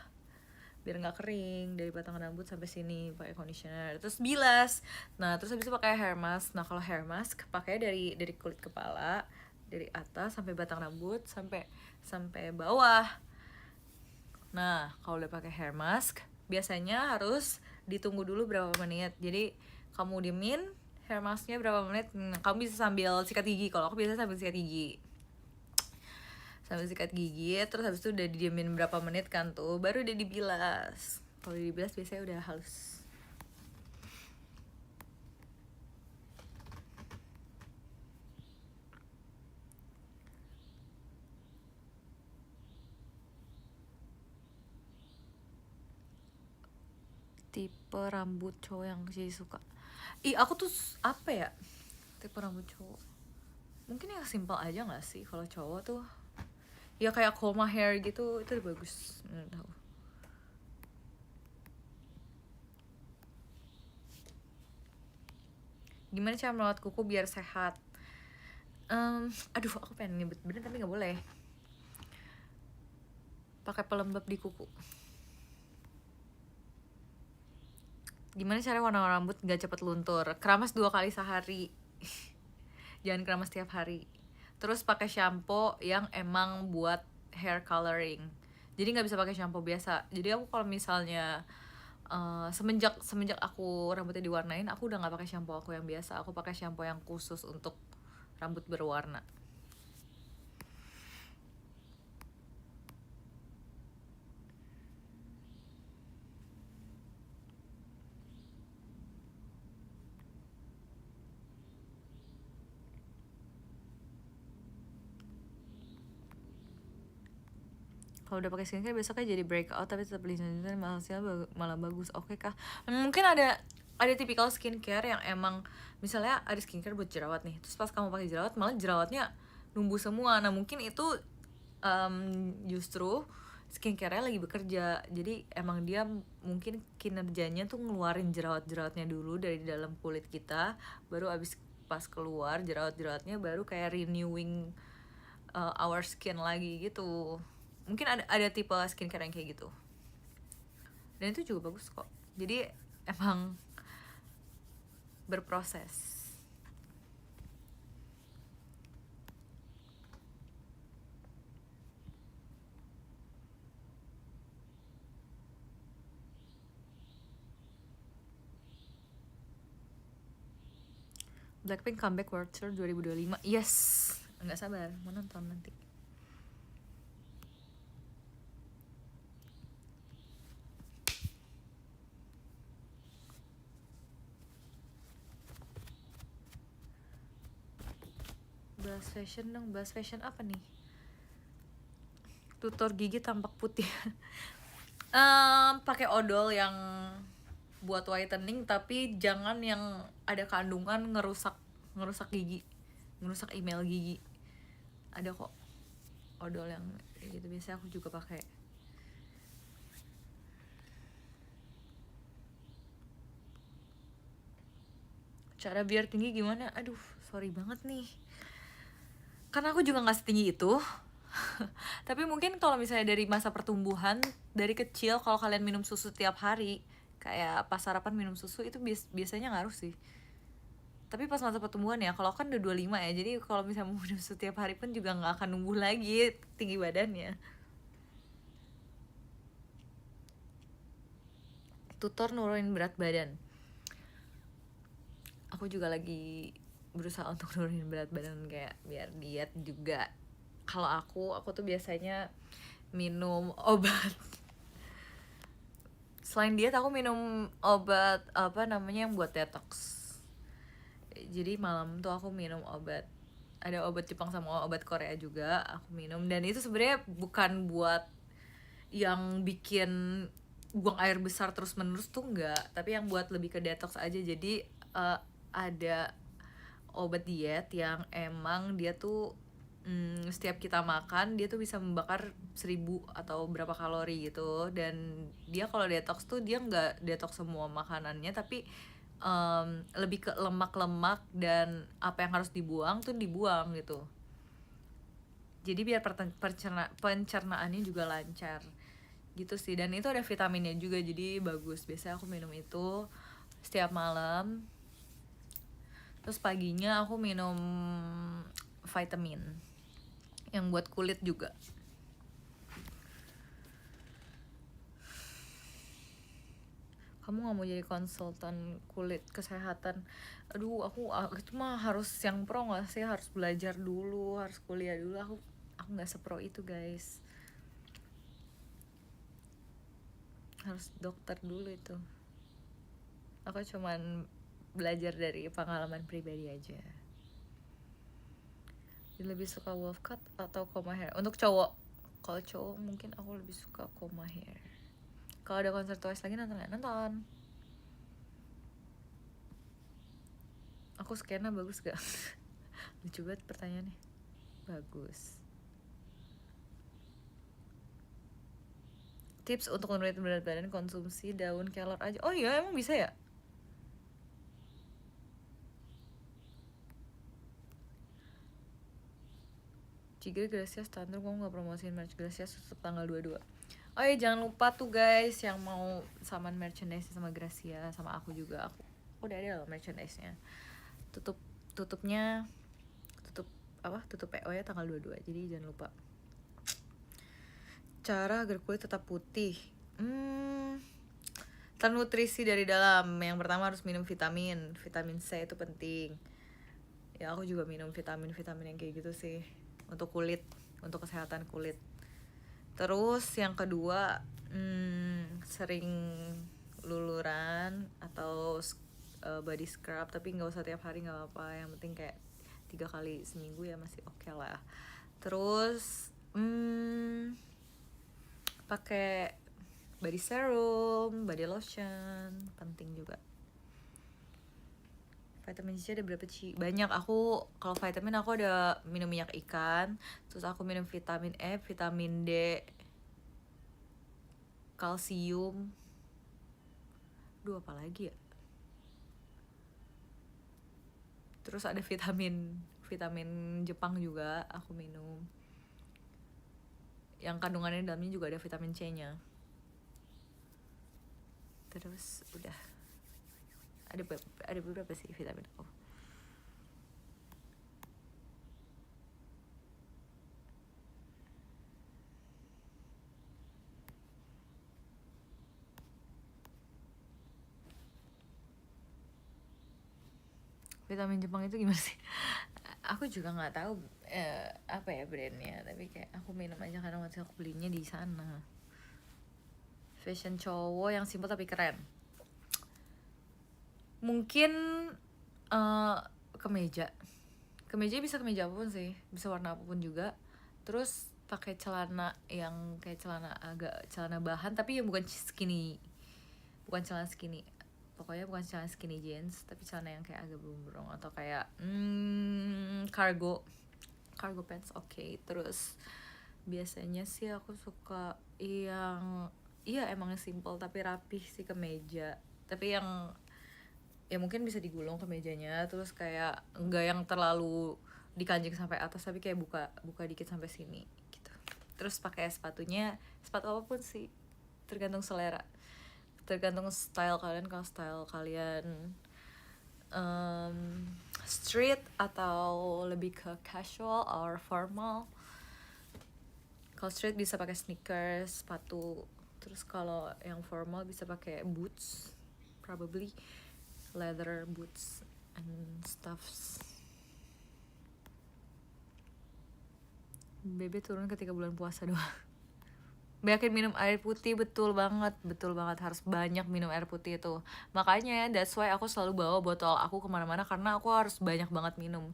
biar nggak kering. Dari batang rambut sampai sini pakai conditioner, terus bilas. Nah terus habis itu pakai hair mask. Nah kalau hair mask pakai dari kulit kepala, dari atas sampai batang rambut sampai bawah. Nah kalau udah pakai hair mask biasanya harus ditunggu dulu berapa menit. Jadi kamu diemin hair masknya berapa menit. Kamu bisa sambil sikat gigi. Kalau aku biasa sambil sikat gigi, terus habis itu udah didiemin berapa menit kan tuh, baru udah dibilas. Kalau dibilas biasanya udah halus. Tipe rambut cowok yang jadi suka, aku tuh apa ya, tipe rambut cowok mungkin yang simple aja nggak sih. Kalau cowok tuh ya kayak coma hair gitu, itu udah bagus menurut aku. Gimana cara merawat kuku biar sehat? Aduh aku pengen nyebut bener tapi nggak boleh. Pakai pelembab di kuku. Gimana cara warna rambut gak cepet luntur? Keramas 2 kali sehari. Jangan keramas tiap hari. Terus pakai shampoo yang emang buat hair coloring. Jadi nggak bisa pakai shampoo biasa. Jadi aku kalau misalnya semenjak aku rambutnya diwarnain, aku udah nggak pakai shampoo aku yang biasa. Aku pakai shampoo yang khusus untuk rambut berwarna. Kalau udah pakai skincare besoknya jadi breakout tapi tetap lindungi, hasilnya malah bagus. Oke kah? Mungkin ada ada tipikal skincare yang emang misalnya ada skincare buat jerawat nih, terus pas kamu pakai jerawat malah jerawatnya numbuh semua. Nah mungkin itu justru skincare-nya lagi bekerja, jadi emang dia mungkin kinerjanya tuh ngeluarin jerawat-jerawatnya dulu dari dalam kulit kita, baru abis pas keluar jerawat-jerawatnya baru kayak renewing our skin lagi gitu. Mungkin ada tipe skincare yang kayak gitu, dan itu juga bagus kok. Jadi emang berproses. Blackpink comeback World Tour 2025. Yes, nggak sabar mau nonton nanti. Bahas fashion dong, bahas fashion apa nih? Tutor gigi tampak putih. Pakai odol yang buat whitening, tapi jangan yang ada kandungan ngerusak gigi, ngerusak email gigi. Ada kok odol yang kayak gitu, biasanya aku juga pakai. Cara biar tinggi gimana? Aduh, sorry banget nih, karena aku juga nggak setinggi itu. Tapi mungkin kalau misalnya dari masa pertumbuhan, dari kecil kalau kalian minum susu tiap hari, kayak pas sarapan minum susu, itu biasanya ngaruh sih. Tapi pas masa pertumbuhan ya, kalau kan udah 25 ya, jadi kalau misalnya mau minum susu tiap hari pun juga nggak akan numbuh lagi tinggi badannya. Tutor nurunin berat badan, aku juga lagi berusaha untuk nurunin berat badan, kayak biar diet juga. Kalau aku tuh biasanya minum obat. Selain diet aku minum obat apa namanya yang buat detox. Jadi malam tuh aku minum obat, ada obat Jepang sama obat Korea juga aku minum, dan itu sebenarnya bukan buat yang bikin buang air besar terus menerus tuh enggak, tapi yang buat lebih ke detox aja. Jadi ada obat diet yang emang dia tuh setiap kita makan dia tuh bisa membakar 1000 atau berapa kalori gitu, dan dia kalau detox tuh dia nggak detox semua makanannya, tapi lebih ke lemak-lemak dan apa yang harus dibuang tuh dibuang gitu. Jadi biar pencernaannya juga lancar gitu sih, dan itu ada vitaminnya juga, jadi bagus. Biasanya aku minum itu setiap malam. Terus paginya aku minum vitamin yang buat kulit juga. Kamu nggak mau jadi konsultan kulit kesehatan? Aduh, aku itu mah harus yang pro nggak sih, harus belajar dulu, harus kuliah dulu. Aku nggak sepro itu guys, harus dokter dulu itu. Aku cuman belajar dari pengalaman pribadi aja. Jadi lebih suka wolf cut atau comb hair? Untuk cowok, kalau cowok mungkin aku lebih suka comb hair. Kalau ada konser Twice lagi nonton nggak? Nonton. Aku skena bagus gak? Lucu banget pertanyaannya. Bagus. Tips untuk menurunin berat badan, konsumsi daun kelor aja. Oh iya, emang bisa ya? Ciger Gracia standar, kamu gak promosiin merch Gracia tutup tanggal 22. Oh iya, jangan lupa tuh guys yang mau saman merchandise sama Gracia sama aku juga. Aku udah ada loh merchandise-nya. Tutupnya tutup PO ya tanggal 22. Jadi jangan lupa. Cara agar kulit tetap putih. Ternutrisi dari dalam. Yang pertama harus minum vitamin C itu penting. Ya aku juga minum vitamin yang kayak gitu sih, untuk kulit, untuk kesehatan kulit. Terus yang kedua, sering luluran atau body scrub, tapi nggak usah tiap hari, nggak apa-apa, yang penting kayak 3 kali seminggu ya masih oke lah. Terus pakai body serum, body lotion, penting juga. Vitamin C ada berapa Ci? Banyak. Aku kalau vitamin aku ada minum minyak ikan, terus aku minum vitamin E, vitamin D, kalsium. Duh, apa lagi ya? Terus ada vitamin Jepang juga aku minum. Yang kandungannya dalamnya juga ada vitamin C-nya. Terus udah. Ada beberapa sih vitamin aku. Vitamin Jepang itu gimana sih? Aku juga nggak tahu apa ya brandnya, tapi kayak aku minum aja karena waktu aku belinya di sana. Fashion cowok yang simpel tapi keren. Mungkin kemeja bisa kemeja apapun sih, bisa warna apapun juga. Terus pakai celana yang kayak celana bahan tapi yang bukan celana skinny, pokoknya bukan celana skinny jeans tapi celana yang kayak agak berumbrong atau kayak cargo pants. Oke. Terus biasanya sih aku suka yang emang simple tapi rapih sih kemeja, tapi yang ya mungkin bisa digulung ke mejanya, terus kayak enggak yang terlalu dikanjeng sampai atas tapi kayak buka dikit sampai sini gitu. Terus pakai sepatu apapun sih, tergantung selera, tergantung style kalian. Kalau style kalian street atau lebih ke casual or formal. Kalau street bisa pakai sneakers, sepatu. Terus kalau yang formal bisa pakai boots, probably leather boots and stuffs. Bebe turun ketika bulan puasa doang. Banyakin minum air putih, betul banget, harus banyak minum air putih itu. Makanya that's why aku selalu bawa botol aku kemana-mana, karena aku harus banyak banget minum.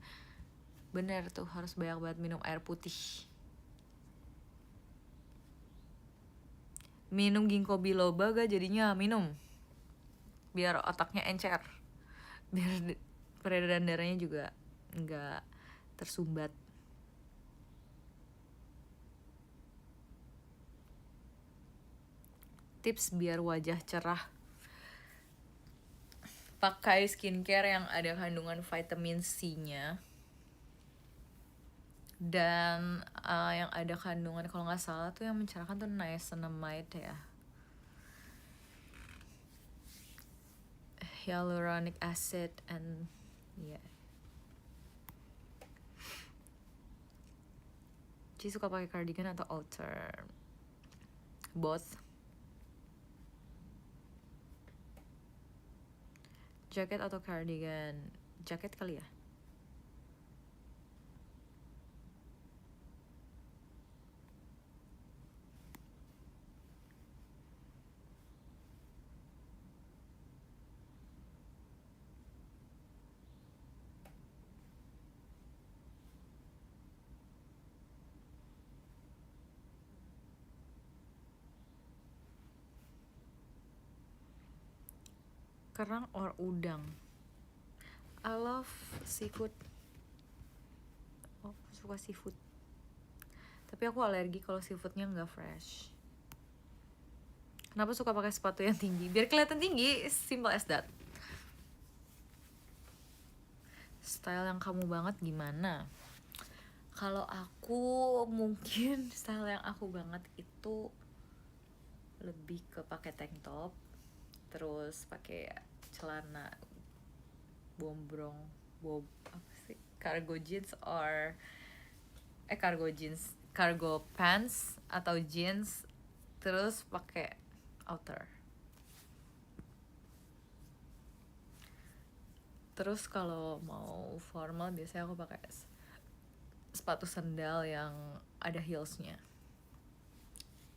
Bener tuh, harus banyak banget minum air putih. Minum ginkgo biloba gak jadinya minum, biar otaknya encer, biar peredaran darahnya juga nggak tersumbat. Tips biar wajah cerah: pakai skincare yang ada kandungan vitamin C-nya dan yang ada kandungan, kalau nggak salah tuh yang mencerahkan tuh niacinamide ya, hyaluronic acid, and Ci suka pakai cardigan atau outer? Both. Jaket atau cardigan? Jaket kali ya. Kerang or udang? I love seafood. Aku suka seafood, tapi aku alergi kalau seafoodnya nggak fresh. Kenapa suka pakai sepatu yang tinggi? Biar kelihatan tinggi, simple as that. Style yang kamu banget gimana? Kalau aku mungkin style yang aku banget itu lebih ke pakai tank top, terus pakai celana bombrong, cargo pants atau jeans, terus pakai outer. Terus kalau mau formal biasanya aku pakai sepatu sandal yang ada heelsnya.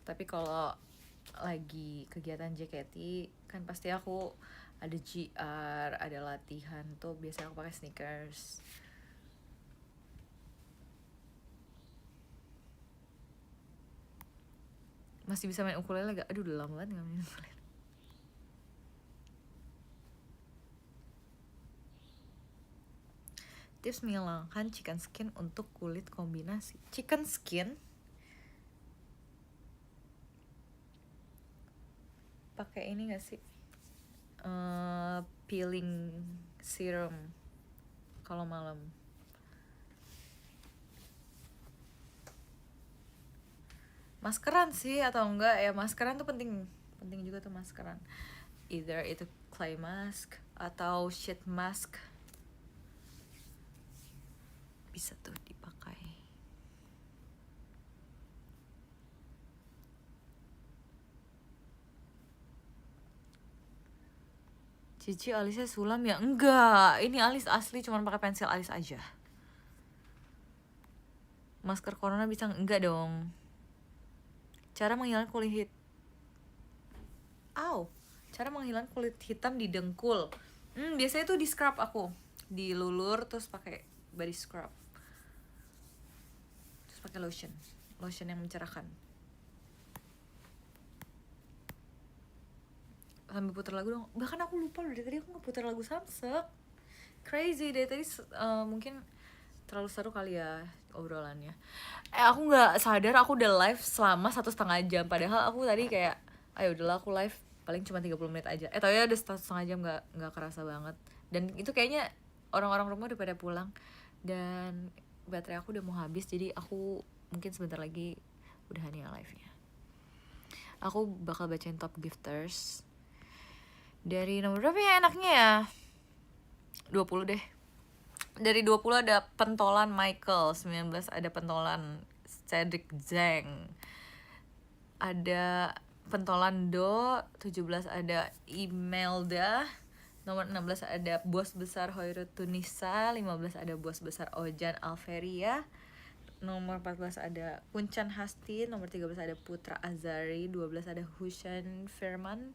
Tapi kalau lagi kegiatan JKT kan pasti aku ada GR, ada latihan tuh, biasanya aku pakai sneakers. Masih bisa main ukulele gak? Aduh udah lama banget gak main ukulele. Tips menghilangkan chicken skin untuk kulit kombinasi. Chicken skin pakai ini gak sih? Peeling serum kalau malam. Maskeran sih atau enggak ya, maskeran tuh penting juga tuh maskeran. Either itu clay mask atau sheet mask bisa tuh dipakai. Cici alisnya sulam ya? Enggak, ini alis asli, cuman pakai pensil alis aja. Masker corona bisa enggak dong? Cara menghilangkan kulit cara menghilangkan kulit hitam di dengkul. Biasanya tuh di scrub aku, dilulur terus pakai body scrub, terus pakai lotion yang mencerahkan. Sambil putar lagu dong. Bahkan aku lupa loh, dari tadi aku nggak putar lagu Samsek. Crazy deh tadi. Mungkin terlalu seru kali ya obrolannya. Aku nggak sadar aku udah live selama 1,5 jam. Padahal aku tadi kayak, ayo udahlah aku live paling cuma 30 menit aja. Tapi udah 1,5 jam, nggak kerasa banget. Dan itu kayaknya orang-orang rumah udah pada pulang dan baterai aku udah mau habis. Jadi aku mungkin sebentar lagi udahan ya live-nya. Aku bakal bacain top gifters. Dari nomor berapa ya enaknya ya? 20 deh. Dari 20 ada pentolan Michael, 19 ada pentolan Cedric Zhang, ada pentolan Do, 17 ada Imelda, nomor 16 ada bos besar Hoirut Tunisa, 15 ada bos besar Ojan Alveria, nomor 14 ada Kuncan Hasti, nomor 13 ada Putra Azari, 12 ada Hushan Firman,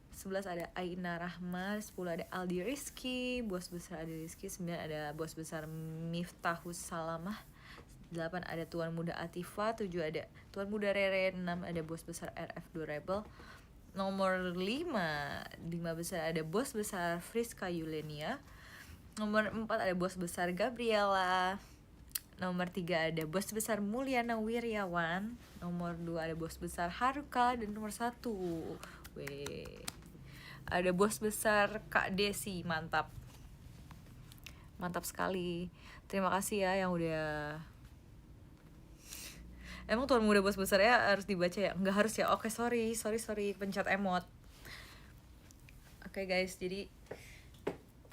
11 ada Aina Rahma, 10 ada Aldi Rizky, bos besar Aldi Rizky, 9 ada bos besar Miftahus Salamah, 8 ada Tuan Muda Atifa, 7 ada Tuan Muda Rere, 6 ada bos besar RF Durable, nomor 5 besar ada bos besar Friska Yulenia, nomor 4 ada bos besar Gabriela, nomor 3 ada bos besar Mulyana Wiryawan, nomor 2 ada bos besar Haruka, dan nomor 1 ada bos besar Kak Desi. Mantap sekali. Terima kasih ya yang udah. Emang Tuan Muda bos besar ya harus dibaca ya? Nggak harus ya? Oke, sorry pencet emot. Oke guys, jadi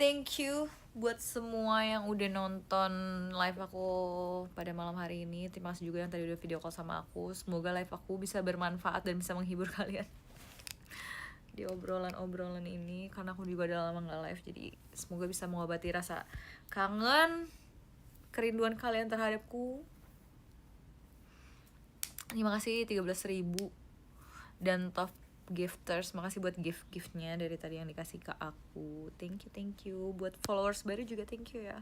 thank you buat semua yang udah nonton live aku pada malam hari ini. Terima kasih juga yang tadi udah video call sama aku. Semoga live aku bisa bermanfaat dan bisa menghibur kalian di obrolan ini, karena aku juga udah lama gak live. Jadi semoga bisa mengobati rasa kangen, kerinduan kalian terhadapku. Terima kasih 13.000 dan top gifters, makasih buat giftnya dari tadi yang dikasih ke aku. Thank you. Buat followers baru juga thank you ya.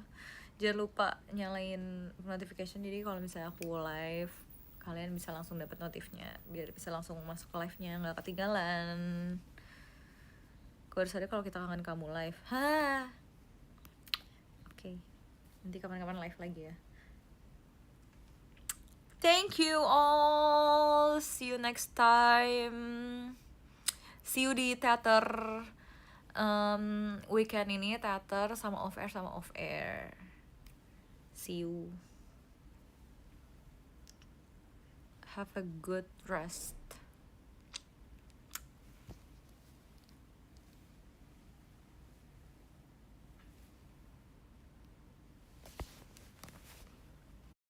Jangan lupa nyalain notification, jadi kalau misalnya aku live kalian bisa langsung dapat notifnya, biar bisa langsung masuk ke live-nya, nggak ketinggalan. Gue harus ada kalau kita kangen kamu live. Oke. Nanti kapan-kapan live lagi ya. Thank you all. See you next time. See you di teater weekend ini, teater sama off air. See you. Have a good rest.